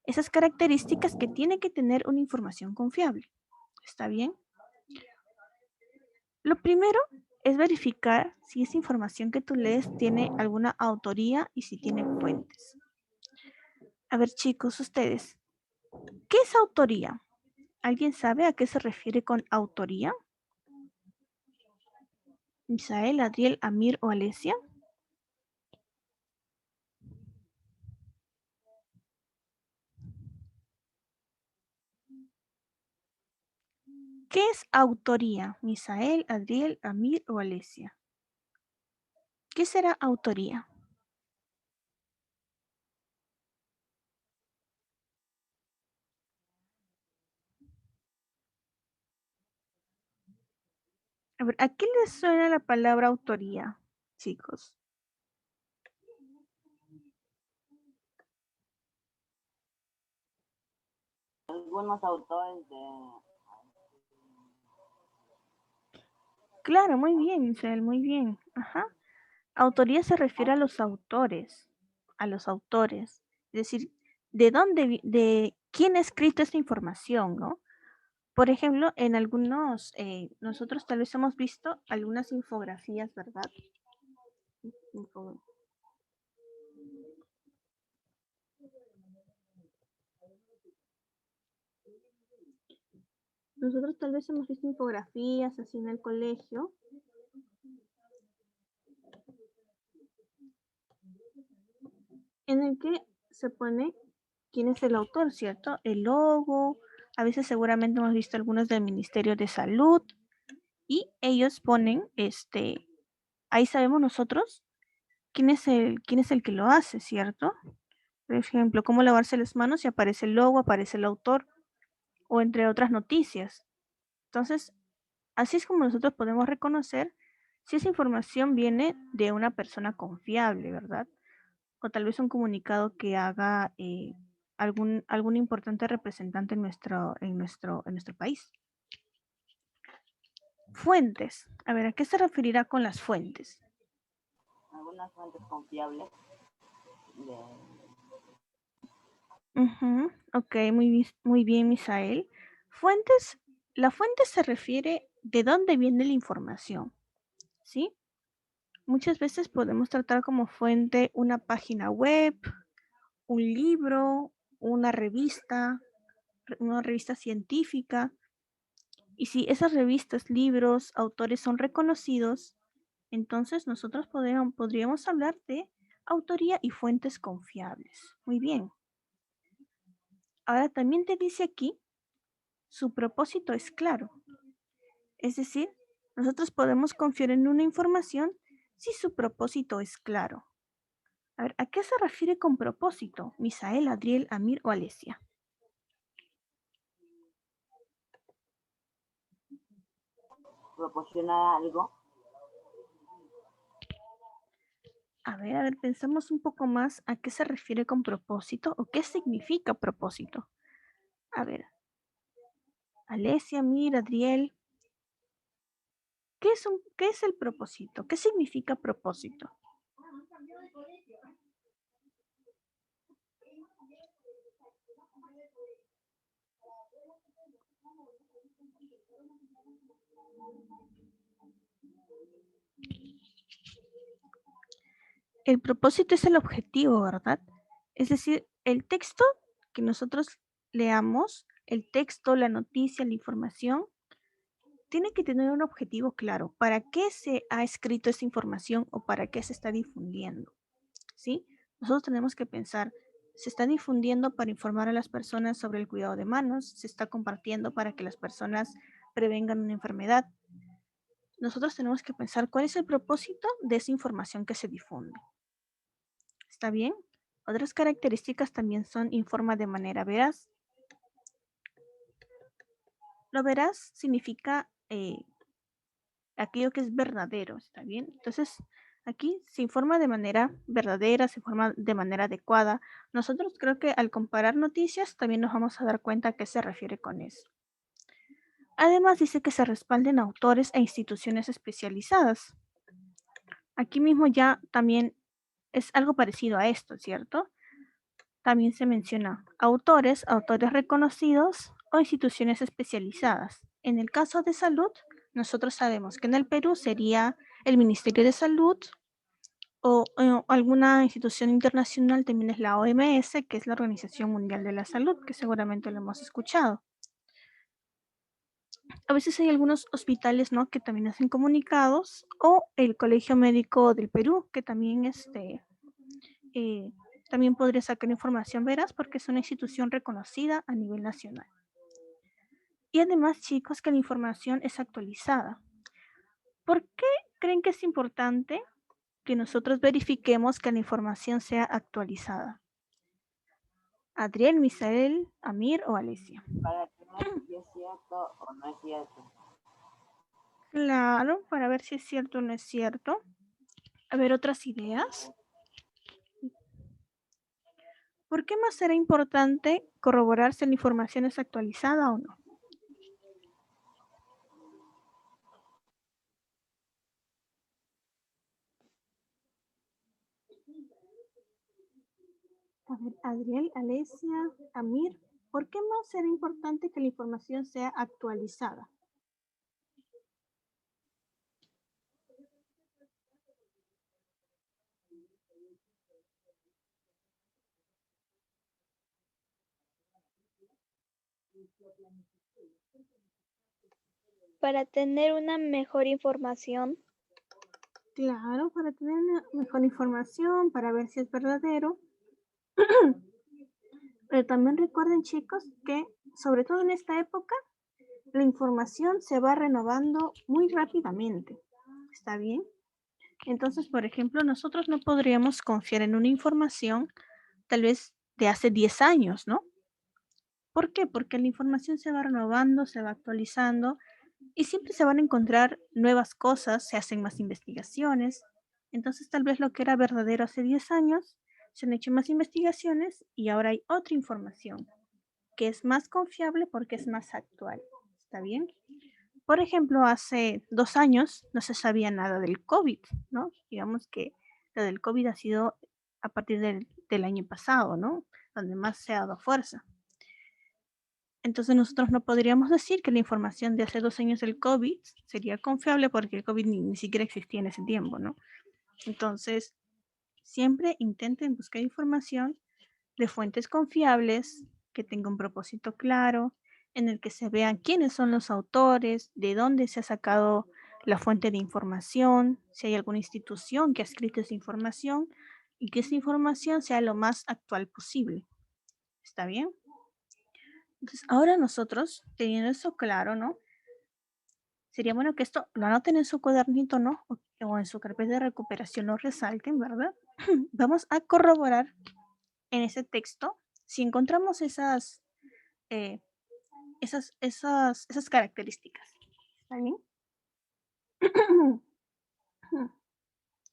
esas características que tiene que tener una información confiable. ¿Está bien? Lo primero es verificar si esa información que tú lees tiene alguna autoría y si tiene fuentes. A ver, chicos, ustedes, ¿qué es autoría? ¿Alguien sabe a qué se refiere con autoría? ¿Misael, Adriel, Amir o Alesia? ¿Qué es autoría? Misael, Adriel, Amir o Alesia. ¿Qué será autoría? A ver, ¿a qué les suena la palabra autoría, chicos? Algunos autores de... Claro, muy bien, Misael, muy bien. Ajá. Autoría se refiere a los autores, Es decir, de quién ha escrito esta información, ¿no? Por ejemplo, en algunos, nosotros tal vez hemos visto algunas infografías, ¿verdad? Nosotros tal vez hemos visto infografías así en el colegio. En el que se pone quién es el autor, ¿cierto? El logo, a veces seguramente hemos visto algunos del Ministerio de Salud y ellos ponen, ahí sabemos nosotros quién es el que lo hace, ¿cierto? Por ejemplo, cómo lavarse las manos y aparece el logo, aparece el autor o entre otras noticias. Entonces, así es como nosotros podemos reconocer si esa información viene de una persona confiable, ¿verdad? O tal vez un comunicado que haga algún importante representante en nuestro país. Fuentes. A ver, ¿a qué se referirá con las fuentes? Algunas fuentes confiables de... Ok, muy bien, Misael. La fuente se refiere de dónde viene la información, ¿sí? Muchas veces podemos tratar como fuente una página web, un libro, una revista científica. Y si esas revistas, libros, autores son reconocidos, entonces nosotros podríamos hablar de autoría y fuentes confiables. Muy bien. Ahora también te dice aquí, su propósito es claro. Es decir, nosotros podemos confiar en una información si su propósito es claro. A ver, ¿a qué se refiere con propósito? Misael, Adriel, Amir o Alesia. Proporcionar algo. A ver, pensamos un poco más a qué se refiere con propósito o qué significa propósito. A ver, Alesia, Amir, Adriel, ¿qué es el propósito? ¿Qué significa propósito? El propósito es el objetivo, ¿verdad? Es decir, el texto que nosotros leamos, el texto, la noticia, la información, tiene que tener un objetivo claro. ¿Para qué se ha escrito esa información o para qué se está difundiendo? ¿Sí? Nosotros tenemos que pensar, se está difundiendo para informar a las personas sobre el cuidado de manos, se está compartiendo para que las personas prevengan una enfermedad. Nosotros tenemos que pensar cuál es el propósito de esa información que se difunde. ¿Está bien? Otras características también son informa de manera veraz. Lo veraz significa aquello que es verdadero, ¿está bien? Entonces, aquí se informa de manera verdadera, se informa de manera adecuada. Nosotros creo que al comparar noticias también nos vamos a dar cuenta a qué se refiere con eso. Además, dice que se respalden autores e instituciones especializadas. Aquí mismo ya también es algo parecido a esto, ¿cierto? También se menciona autores reconocidos o instituciones especializadas. En el caso de salud, nosotros sabemos que en el Perú sería el Ministerio de Salud o alguna institución internacional, también es la OMS, que es la Organización Mundial de la Salud, que seguramente lo hemos escuchado. A veces hay algunos hospitales, ¿no?, que también hacen comunicados, o el Colegio Médico del Perú, que también también podría sacar información veraz porque es una institución reconocida a nivel nacional. Y además, chicos, que la información es actualizada. ¿Por qué creen que es importante que nosotros verifiquemos que la información sea actualizada? Adriel, Misael, Amir o Alesia. Para que no sé si es cierto o no es cierto. Claro, para ver si es cierto o no es cierto. A ver, otras ideas. ¿Por qué más será importante corroborar si la información es actualizada o no? A ver, Adriel, Alesia, Amir, ¿por qué más será importante que la información sea actualizada? Para tener una mejor información. Claro, para tener una mejor información, para ver si es verdadero. Pero también recuerden, chicos, que sobre todo en esta época, la información se va renovando muy rápidamente. ¿Está bien? Entonces, por ejemplo, nosotros no podríamos confiar en una información tal vez de hace 10 años, ¿no? ¿Por qué? Porque la información se va renovando, se va actualizando y siempre se van a encontrar nuevas cosas, se hacen más investigaciones. Entonces, tal vez lo que era verdadero hace 10 años, se han hecho más investigaciones y ahora hay otra información que es más confiable porque es más actual. ¿Está bien? Por ejemplo, hace 2 años no se sabía nada del COVID, ¿no? Digamos que lo del COVID ha sido a partir del año pasado, ¿no? Donde más se ha dado fuerza. Entonces nosotros no podríamos decir que la información de hace 2 años del COVID sería confiable porque el COVID ni siquiera existía en ese tiempo, ¿no? Entonces, siempre intenten buscar información de fuentes confiables, que tenga un propósito claro, en el que se vean quiénes son los autores, de dónde se ha sacado la fuente de información, si hay alguna institución que ha escrito esa información y que esa información sea lo más actual posible. ¿Está bien? Entonces, ahora nosotros, teniendo eso claro, ¿no? Sería bueno que esto lo anoten en su cuadernito, ¿no? O en su carpeta de recuperación, lo resalten, ¿verdad? Vamos a corroborar en ese texto si encontramos esas características. ¿Está bien?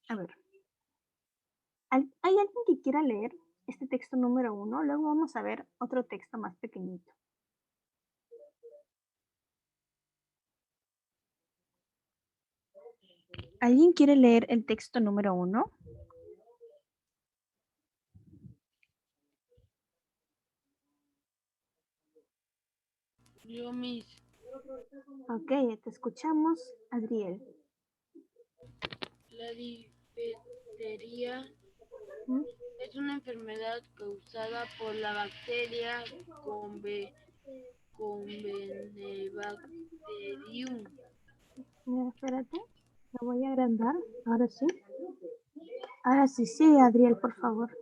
A ver. ¿Hay alguien que quiera leer este texto número 1? Luego vamos a ver otro texto más pequeñito. ¿Alguien quiere leer el texto número 1? Yo, Miss. Ok, te escuchamos, Adriel. La difteria ¿Mm? es una enfermedad causada por la bacteria Convenebacterium. Mira, espérate, lo voy a agrandar. Ahora sí. Ahora sí, sí, Adriel, por favor.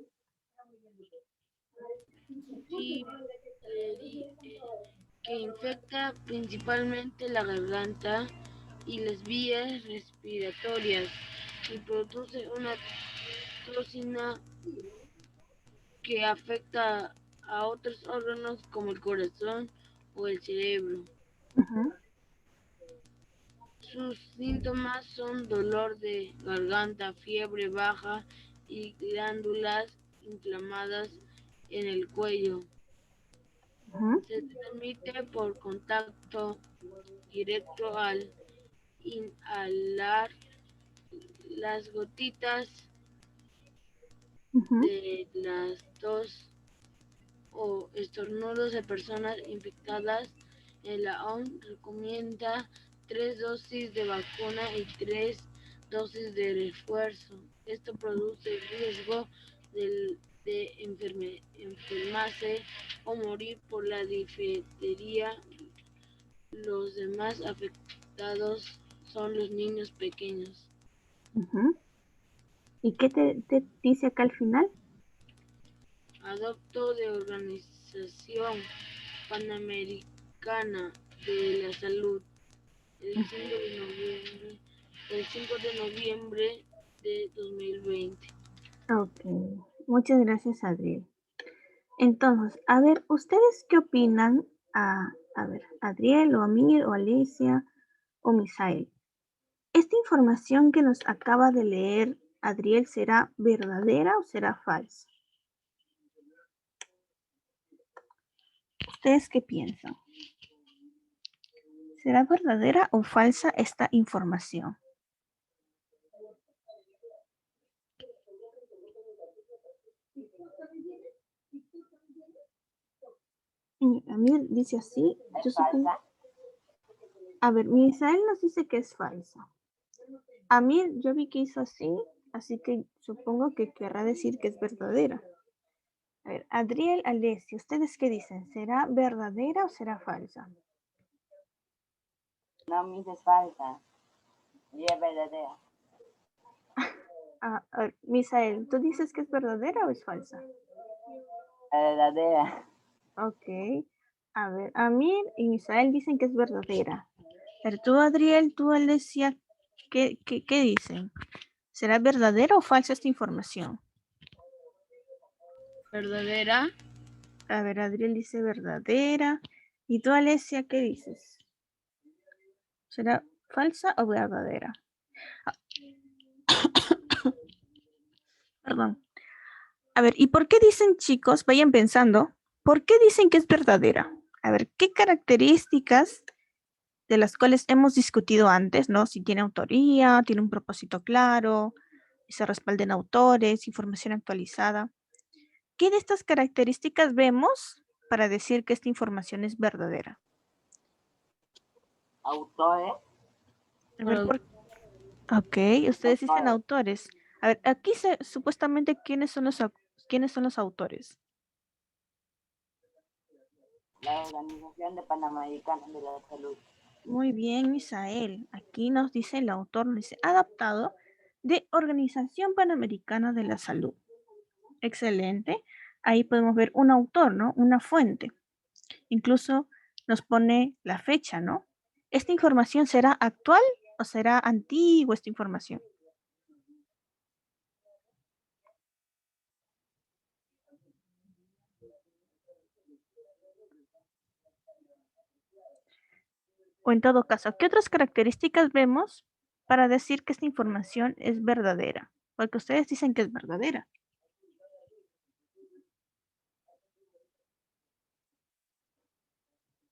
Que infecta principalmente la garganta y las vías respiratorias y produce una toxina que afecta a otros órganos como el corazón o el cerebro. Ujú. Sus síntomas son dolor de garganta, fiebre baja y glándulas inflamadas en el cuello. Ujú. Se transmite por contacto directo al inhalar las gotitas Ujú. de las tos o estornudos de personas infectadas. La OMS recomienda 3 dosis de vacuna y 3 dosis de refuerzo. Esto produce el riesgo de enfermarse o morir por la difteria. Los demás afectados son los niños pequeños. Ujú. ¿Y qué te dice acá al final? Adopto de Organización Panamericana de la Salud el 5 de noviembre de 2020. Ok, muchas gracias, Adriel. Entonces, a ver, ¿ustedes qué opinan? A ver, Adriel o Amir o Alicia o Misael. ¿Esta información que nos acaba de leer Adriel será verdadera o será falsa? ¿Ustedes qué piensan? ¿Será verdadera o falsa esta información? Amir dice así. Yo ¿Es supongo. falsa? A ver, Misael nos dice que es falsa. Amir, yo vi que hizo así que supongo que querrá decir que es verdadera. A ver, Adriel, Alessia, ¿ustedes qué dicen? ¿Será verdadera o será falsa? No, Miss, es falsa. Y es verdadera. A ver, Misael, ¿tú dices que es verdadera o es falsa? Verdadera. Ok. A ver, Amir y Misael dicen que es verdadera. Pero tú, Adriel, tú, Alessia, ¿qué dicen? ¿Será verdadera o falsa esta información? ¿Verdadera? A ver, Adriel dice verdadera. ¿Y tú, Alessia, qué dices? ¿Será falsa o verdadera? Perdón. A ver, ¿y por qué dicen, chicos, vayan pensando, por qué dicen que es verdadera? A ver, ¿qué características de las cuales hemos discutido antes, ¿no? Si tiene autoría, tiene un propósito claro, si se respalden autores, información actualizada. ¿Qué de estas características vemos para decir que esta información es verdadera? Autores. A ver, ok, ustedes dicen autores. A ver, aquí supuestamente, ¿quiénes son los autores? La Organización de Panamericana de la Salud. Muy bien, Misael. Aquí nos dice el autor, nos dice adaptado de Organización Panamericana de la Salud. Excelente. Ahí podemos ver un autor, ¿no? Una fuente. Incluso nos pone la fecha, ¿no? ¿Esta información será actual o será antigua esta información? O en todo caso, ¿qué otras características vemos para decir que esta información es verdadera? Porque ustedes dicen que es verdadera.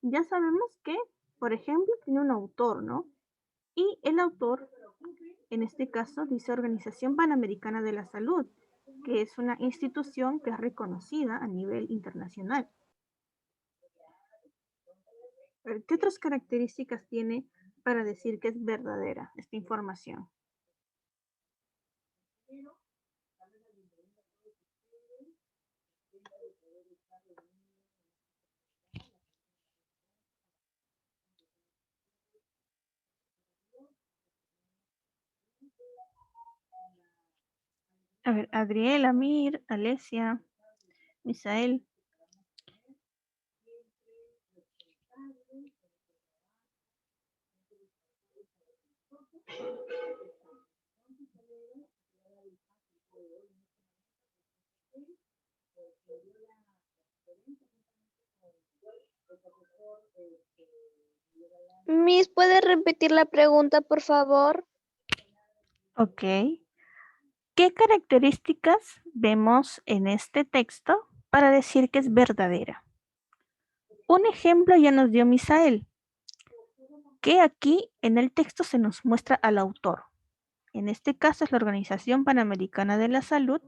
Ya sabemos que, por ejemplo, tiene un autor, ¿no? Y el autor, en este caso, dice Organización Panamericana de la Salud, que es una institución que es reconocida a nivel internacional. ¿Qué otras características tiene para decir que es verdadera esta información? A ver, Adriel, Amir, Alesia, Misael. Miss, ¿puede repetir la pregunta, por favor? Ok. ¿Qué características vemos en este texto para decir que es verdadera? Un ejemplo ya nos dio Misael, que aquí en el texto se nos muestra al autor. En este caso es la Organización Panamericana de la Salud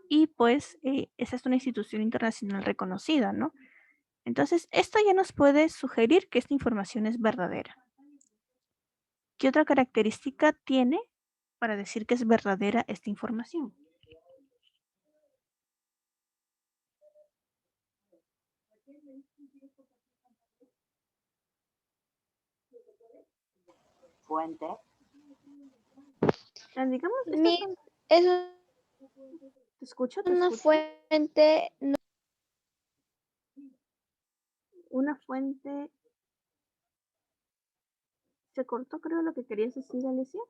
y pues esa es una institución internacional reconocida, ¿no? Entonces, esto ya nos puede sugerir que esta información es verdadera. ¿Qué otra característica tiene para decir que es verdadera esta información? Fuente. Digamos, estas Miss, son... es ¿Te escucho? una fuente, Una fuente... ¿Se cortó, creo, lo que querías decir, Alicia?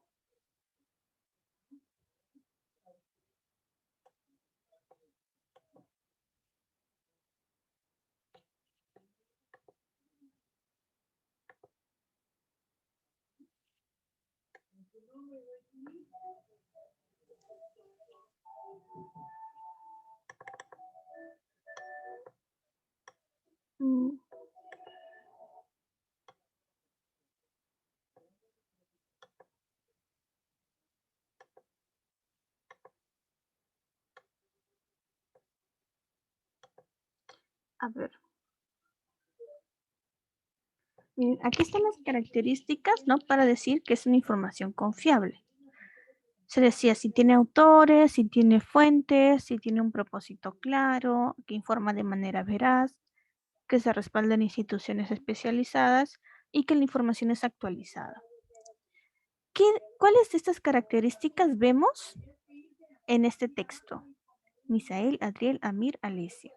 Mm. A ver. Miren, aquí están las características, ¿no? Para decir que es una información confiable. Se decía si tiene autores, si tiene fuentes, si tiene un propósito claro, que informa de manera veraz, que se respalda en instituciones especializadas y que la información es actualizada. ¿Cuáles de estas características vemos en este texto? Misael, Adriel, Amir, Alicia.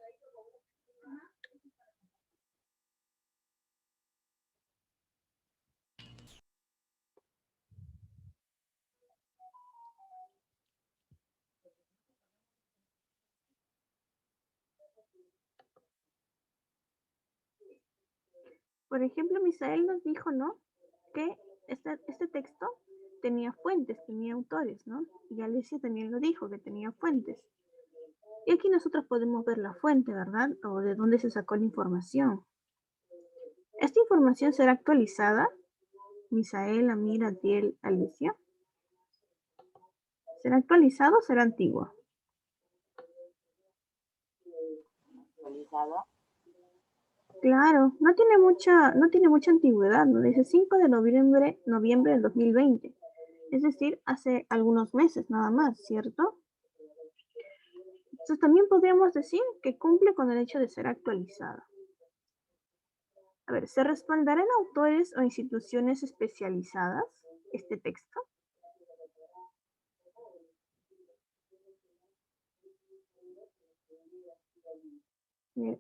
Por ejemplo, Misael nos dijo, ¿no? Que este texto tenía fuentes, tenía autores, ¿no? Y Alicia también lo dijo, que tenía fuentes. Y aquí nosotros podemos ver la fuente, ¿verdad? O de dónde se sacó la información. ¿Esta información será actualizada? Misael, Amir, Adiel, Alicia. ¿Será actualizada o será antigua? Actualizada. Claro, no tiene mucha antigüedad, ¿no? Dice 5 de noviembre del 2020. Es decir, hace algunos meses nada más, ¿cierto? Entonces también podríamos decir que cumple con el hecho de ser actualizada. A ver, ¿se respaldará en autores o instituciones especializadas este texto?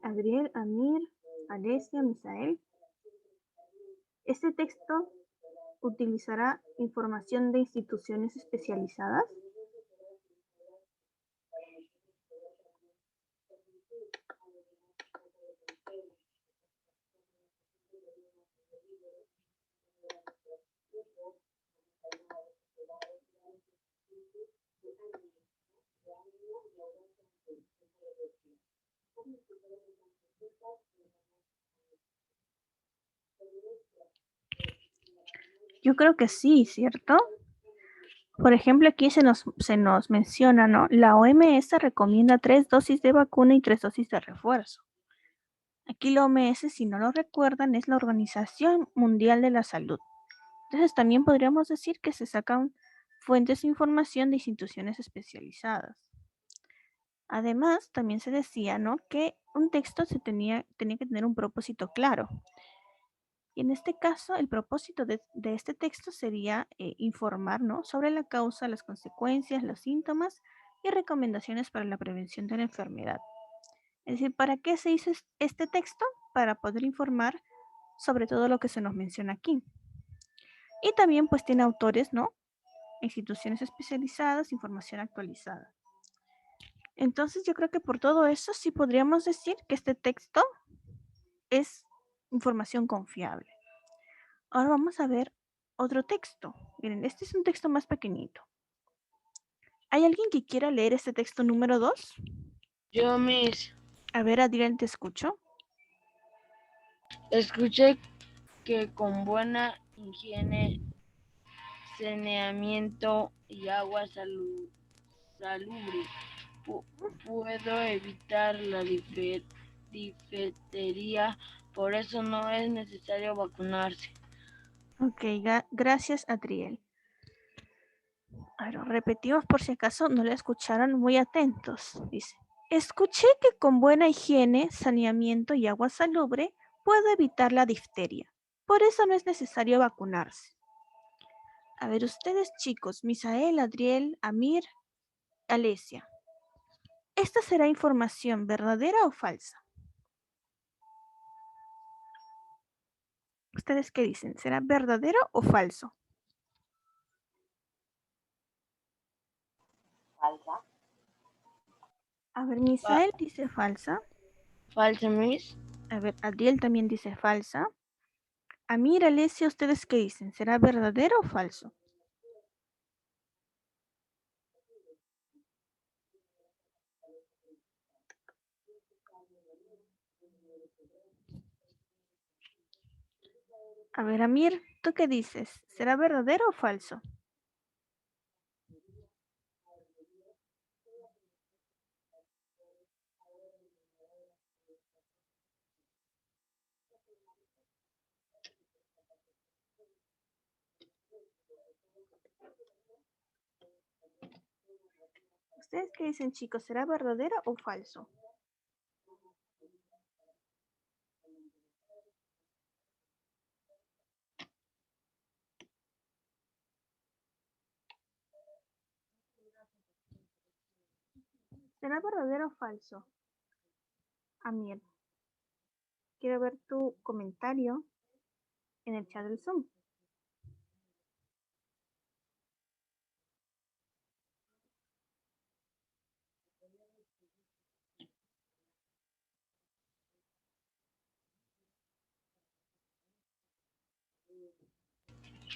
Adriel, Amir, Alesia, Misael. ¿Este texto utilizará información de instituciones especializadas? Yo creo que sí, ¿cierto? Por ejemplo, aquí se nos menciona, ¿no? La OMS recomienda 3 dosis de vacuna y 3 dosis de refuerzo. Aquí la OMS, si no lo recuerdan, es la Organización Mundial de la Salud. Entonces también podríamos decir que se sacan fuentes de información de instituciones especializadas. Además, también se decía, ¿no?, que un texto tenía que tener un propósito claro. Y en este caso, el propósito de este texto sería informar, ¿no?, sobre la causa, las consecuencias, los síntomas y recomendaciones para la prevención de la enfermedad. Es decir, ¿para qué se hizo este texto? Para poder informar sobre todo lo que se nos menciona aquí. Y también pues tiene autores, ¿no?, instituciones especializadas, información actualizada. Entonces yo creo que por todo eso sí podríamos decir que este texto es información confiable. Ahora vamos a ver otro texto. Miren, este es un texto más pequeñito. ¿Hay alguien que quiera leer este texto número 2? Yo, Miss, A ver, Adrián, te escucho. escuché que con buena higiene, saneamiento y agua salubre puedo evitar la difteria, por eso no es necesario vacunarse. Ok, gracias, Adriel. Ahora, repetimos por si acaso no la escucharon muy atentos. Dice, escuché que con buena higiene, saneamiento y agua salubre puedo evitar la difteria. Por eso no es necesario vacunarse. A ver, ustedes chicos, Misael, Adriel, Amir, Alesia. ¿Esta será información verdadera o falsa? ¿Ustedes qué dicen? ¿Será verdadero o falso? Falsa. A ver, Misael dice falsa. Falsa, Miss. A ver, Adriel también dice falsa. Amir, Alesia, ¿ustedes qué dicen? ¿Será verdadero o falso? A ver, Amir, ¿tú qué dices? ¿Será verdadero o falso? ¿Ustedes qué dicen, chicos? ¿Será verdadero o falso? ¿Será verdadero o falso? Amir, quiero ver tu comentario en el chat del Zoom.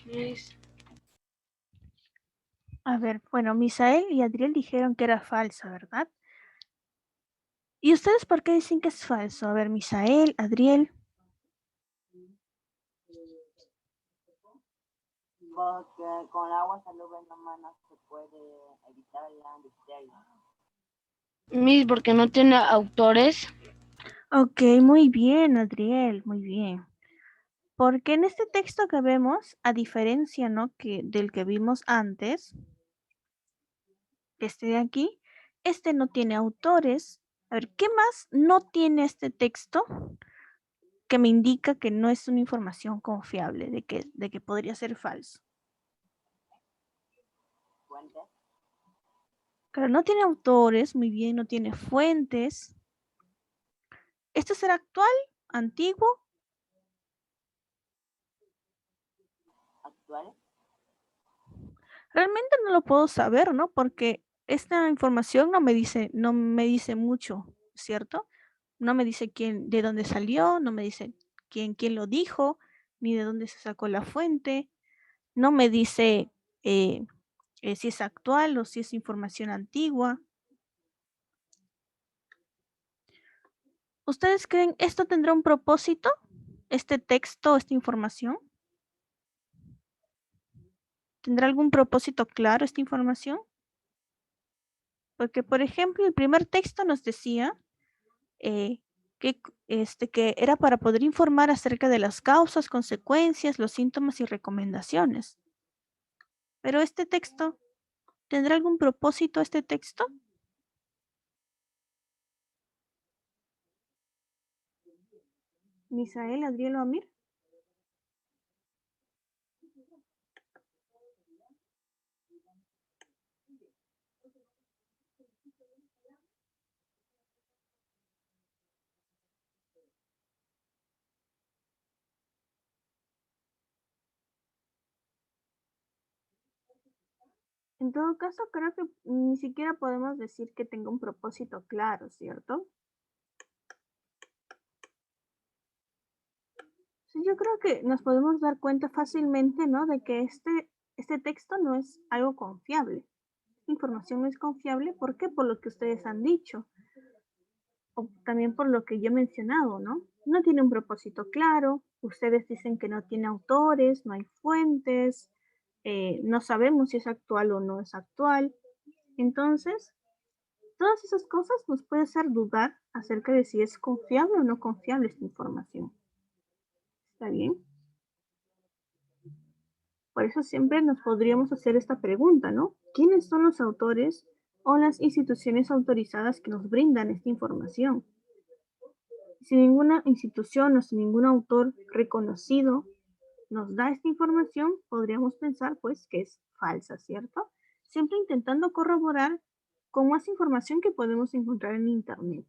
Miss. A ver, bueno, Misael y Adriel dijeron que era falso, ¿verdad? ¿Y ustedes por qué dicen que es falso? A ver, Misael, Adriel. Porque con el agua salubre nomás no se puede evitar la difteria. Miss, porque no tiene autores. Ok, muy bien, Adriel, muy bien. Porque en este texto que vemos, a diferencia, ¿no?, del que vimos antes, este de aquí, este no tiene autores. A ver, ¿qué más no tiene este texto que me indica que no es una información confiable, de que podría ser falso? Fuentes. Claro, no tiene autores, muy bien, no tiene fuentes. ¿Esto será actual, antiguo? Actuales. Realmente no lo puedo saber, ¿no? Porque esta información no me dice mucho, ¿cierto? No me dice quién, de dónde salió, no me dice quién lo dijo, ni de dónde se sacó la fuente. No me dice si es actual o si es información antigua. ¿Ustedes creen esto tendrá un propósito? ¿Este texto, esta información? ¿Tendrá algún propósito claro esta información? Porque, por ejemplo, el primer texto nos decía que era para poder informar acerca de las causas, consecuencias, los síntomas y recomendaciones. Pero este texto, ¿tendrá algún propósito este texto? Misael, Adriel o Amir. En todo caso, creo que ni siquiera podemos decir que tenga un propósito claro, ¿cierto? Sí, yo creo que nos podemos dar cuenta fácilmente, ¿no? De que este texto no es algo confiable. Esta información no es confiable. ¿Por qué? Por lo que ustedes han dicho. O también por lo que yo he mencionado, ¿no? No tiene un propósito claro. Ustedes dicen que no tiene autores, no hay fuentes, no sabemos si es actual o no es actual. Entonces, todas esas cosas nos puede hacer dudar acerca de si es confiable o no confiable esta información. ¿Está bien? Por eso siempre nos podríamos hacer esta pregunta, ¿no? ¿Quiénes son los autores o las instituciones autorizadas que nos brindan esta información? Si ninguna institución o si ningún autor reconocido nos da esta información, podríamos pensar pues que es falsa, ¿cierto? Siempre intentando corroborar con más información que podemos encontrar en Internet.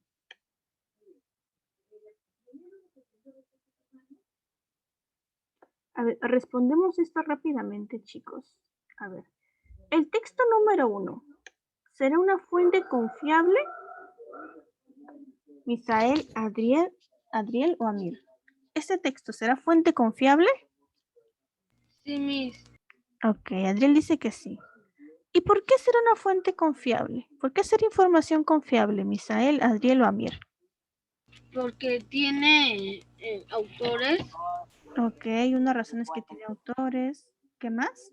A ver, respondemos esto rápidamente, chicos. A ver, el texto número 1, ¿será una fuente confiable? Misael, Adriel o Amir. ¿Este texto será fuente confiable? Sí, Miss. Ok, Adriel dice que sí. ¿Y por qué será una fuente confiable? ¿Por qué será información confiable, Misael, Adriel o Amir? Porque tiene autores. Ok, una razón es que tiene autores. ¿Qué más?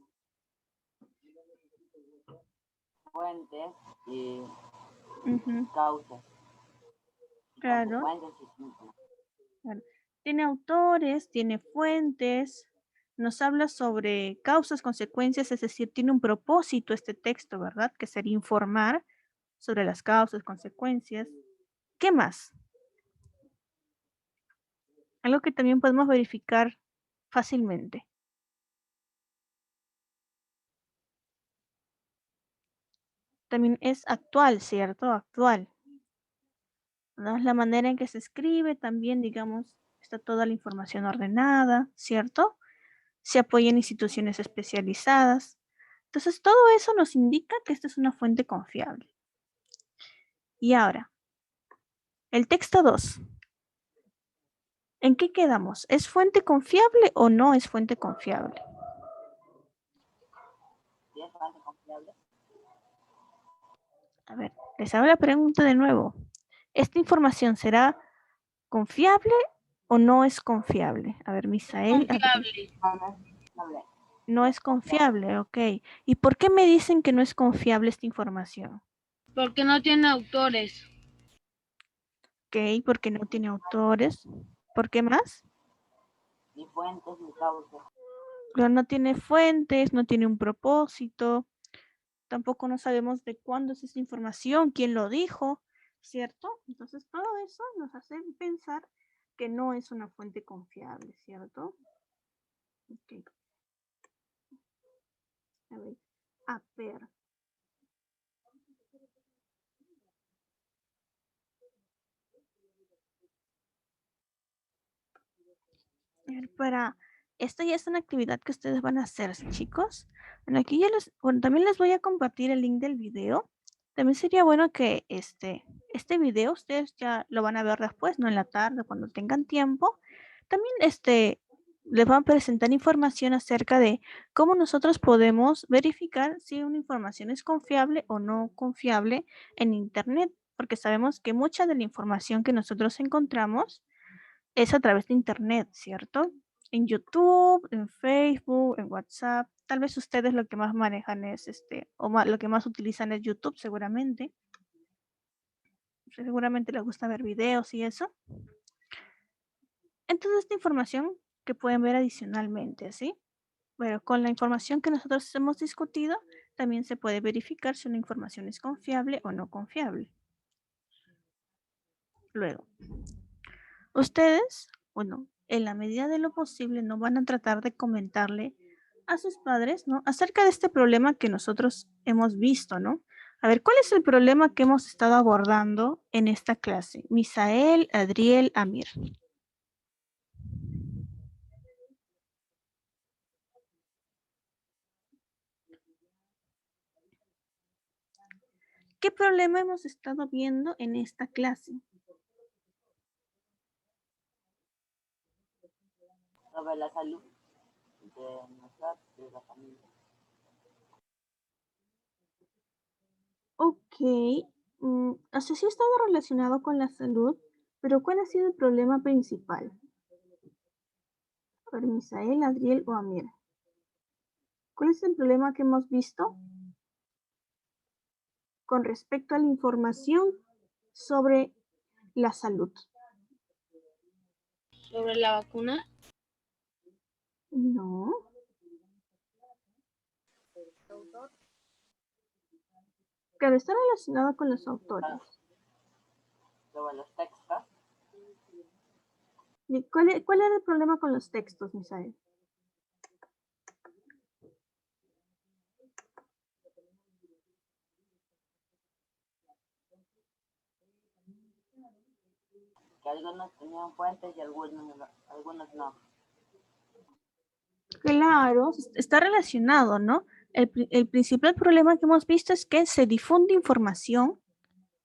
Fuentes y Ujú, causas. claro, Consecuencias y síntomas. claro. Tiene autores, tiene fuentes, nos habla sobre causas, consecuencias, es decir, tiene un propósito este texto, ¿verdad? Que sería informar sobre las causas, consecuencias. ¿Qué más? Algo que también podemos verificar fácilmente. También es actual, ¿cierto? Actual. ¿No? La manera en que se escribe también, digamos, está toda la información ordenada, ¿cierto? Se apoya en instituciones especializadas. Entonces, todo eso nos indica que esta es una fuente confiable. Y ahora, el texto 2. ¿En qué quedamos? ¿Es fuente confiable o no es fuente confiable? ¿Sí es fuente confiable? A ver, les hago la pregunta de nuevo. ¿Esta información será confiable o no es confiable? A ver, Misael, Confiable. No, no es confiable. no es confiable, ok. ¿Y por qué me dicen que no es confiable esta información? Porque no tiene autores. Ok, porque no tiene autores. ¿Por qué más? Ni fuentes ni causas. Pero no tiene fuentes, no tiene un propósito. Tampoco no sabemos de cuándo es esa información, quién lo dijo, ¿cierto? Entonces todo eso nos hace pensar que no es una fuente confiable, ¿cierto? Ok. A ver. Para esto ya es una actividad que ustedes van a hacer, chicos. Bueno, aquí ya también les voy a compartir el link del video. También sería bueno que este video ustedes ya lo van a ver después, no en la tarde, cuando tengan tiempo. También les van a presentar información acerca de cómo nosotros podemos verificar si una información es confiable o no confiable en Internet, porque sabemos que mucha de la información que nosotros encontramos es a través de Internet, ¿cierto? En YouTube, en Facebook, en WhatsApp. Tal vez ustedes lo que más manejan es lo que más utilizan es YouTube seguramente. seguramente les gusta ver videos y eso. Entonces, esta información que pueden ver adicionalmente, ¿sí? Bueno, con la información que nosotros hemos discutido, también se puede verificar si una información es confiable o no confiable. Luego, ustedes, bueno, en la medida de lo posible, no van a tratar de comentarle a sus padres, ¿no? Acerca de este problema que nosotros hemos visto, ¿no? A ver, ¿cuál es el problema que hemos estado abordando en esta clase? Misael, Adriel, Amir. ¿Qué problema hemos estado viendo en esta clase? Sobre la salud de nosotros, de la familia. Ok, o sea, sí ha estado relacionado con la salud, pero ¿cuál ha sido el problema principal? A ver, Misael, Adriel o Amir. ¿Cuál es el problema que hemos visto con respecto a la información sobre la salud? Sobre la vacuna. No. Claro, está relacionado con los autores. Sobre los textos. ¿Y cuál era el problema con los textos, Misael? Que algunos tenían fuentes y algunos no. Claro, está relacionado, ¿no? El principal problema que hemos visto es que se difunde información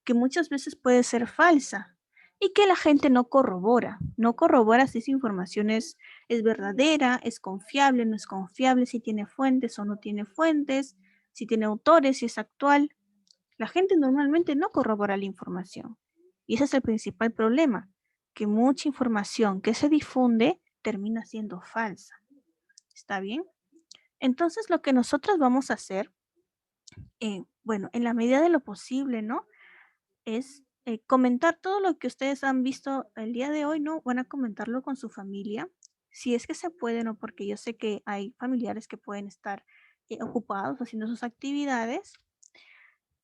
que muchas veces puede ser falsa y que la gente no corrobora si esa información es verdadera, es confiable, no es confiable, si tiene fuentes o no tiene fuentes, si tiene autores, si es actual. La gente normalmente no corrobora la información y ese es el principal problema, que mucha información que se difunde termina siendo falsa. ¿Está bien? Entonces lo que nosotros vamos a hacer, bueno, en la medida de lo posible, ¿no? Es comentar todo lo que ustedes han visto el día de hoy, ¿no? Van a comentarlo con su familia, si es que se puede, ¿no? Porque yo sé que hay familiares que pueden estar ocupados haciendo sus actividades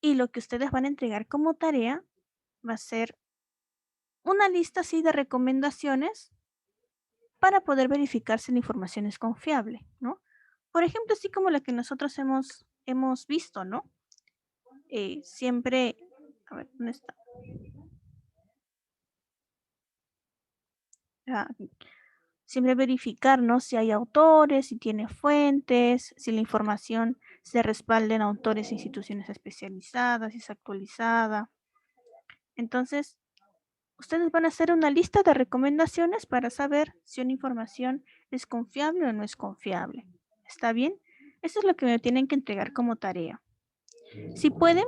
y lo que ustedes van a entregar como tarea va a ser una lista así de recomendaciones para poder verificar si la información es confiable, ¿no? Por ejemplo, así como la que nosotros hemos visto, ¿no? Siempre, a ver, ¿dónde está? Ah, siempre verificar, ¿no? Si hay autores, si tiene fuentes, si la información se respalda en autores e instituciones especializadas, si es actualizada. Entonces, ustedes van a hacer una lista de recomendaciones para saber si una información es confiable o no es confiable. ¿Está bien? Eso es lo que me tienen que entregar como tarea. Si pueden,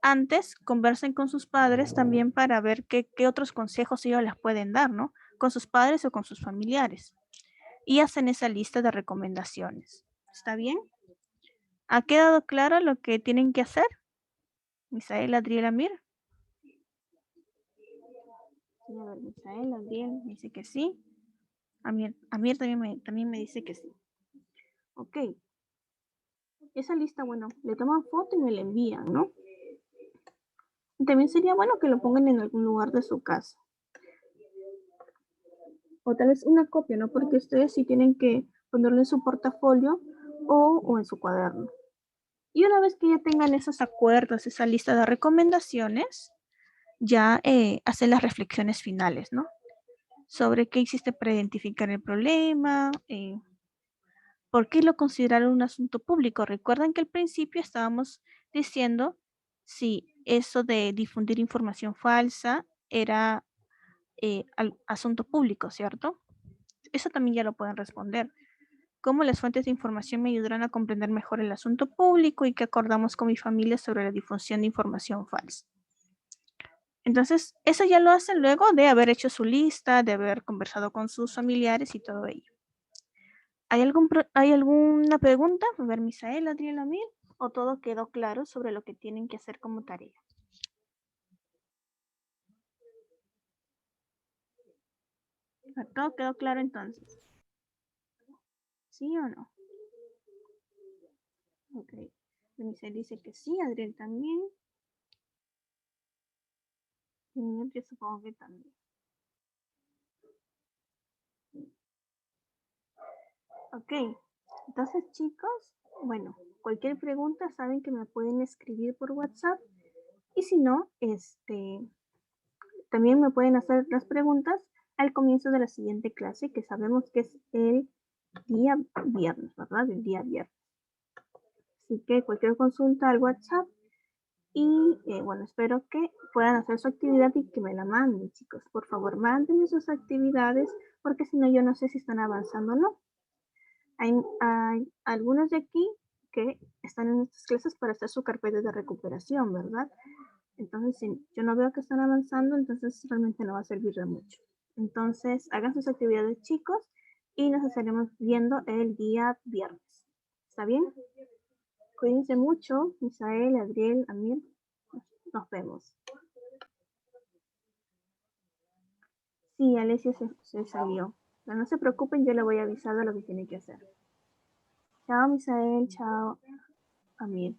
antes conversen con sus padres también para ver qué otros consejos ellos les pueden dar, ¿no? Con sus padres o con sus familiares. Y hacen esa lista de recomendaciones. ¿Está bien? ¿Ha quedado claro lo que tienen que hacer? Misael, Adriel, Amir. Sí, a ver, Misael, Adriel me dice que sí. Amir también me dice que sí. Ok. Esa lista, bueno, le toman foto y me la envían, ¿no? Y también sería bueno que lo pongan en algún lugar de su casa. O tal vez una copia, ¿no? Porque ustedes sí tienen que ponerlo en su portafolio o en su cuaderno. Y una vez que ya tengan esos acuerdos, esa lista de recomendaciones, ya hacen las reflexiones finales, ¿no? Sobre qué hiciste para identificar el problema, por qué lo consideraron un asunto público. Recuerden que al principio estábamos diciendo si eso de difundir información falsa era asunto público, ¿cierto? Eso también ya lo pueden responder. ¿Cómo las fuentes de información me ayudarán a comprender mejor el asunto público y qué acordamos con mi familia sobre la difusión de información falsa? Entonces, eso ya lo hacen luego de haber hecho su lista, de haber conversado con sus familiares y todo ello. ¿Hay alguna pregunta? A ver, Misael, Adriel, Amir, ¿o todo quedó claro sobre lo que tienen que hacer como tarea? ¿Todo quedó claro entonces? ¿Sí o no? Ok. Misael dice que sí, Adriel también. Y yo supongo que también. Ok. Entonces, chicos, bueno, cualquier pregunta saben que me pueden escribir por WhatsApp. Y si no, también me pueden hacer las preguntas al comienzo de la siguiente clase, que sabemos que es el día viernes, ¿verdad? El día viernes. Así que cualquier consulta al WhatsApp y bueno, espero que puedan hacer su actividad y que me la manden, chicos. Por favor, mándenme sus actividades porque si no, yo no sé si están avanzando o no. Hay algunos de aquí que están en estas clases para hacer su carpeta de recuperación, ¿verdad? Entonces, si yo no veo que están avanzando, entonces realmente no va a servir de mucho. Entonces, hagan sus actividades, chicos, y nos estaremos viendo el día viernes. ¿Está bien? Cuídense mucho, Misael, Adriel, Amir. Nos vemos. Sí, Alesia se salió. Pero no se preocupen, yo le voy a avisar de lo que tiene que hacer. Chao, Misael. Chao, Amir.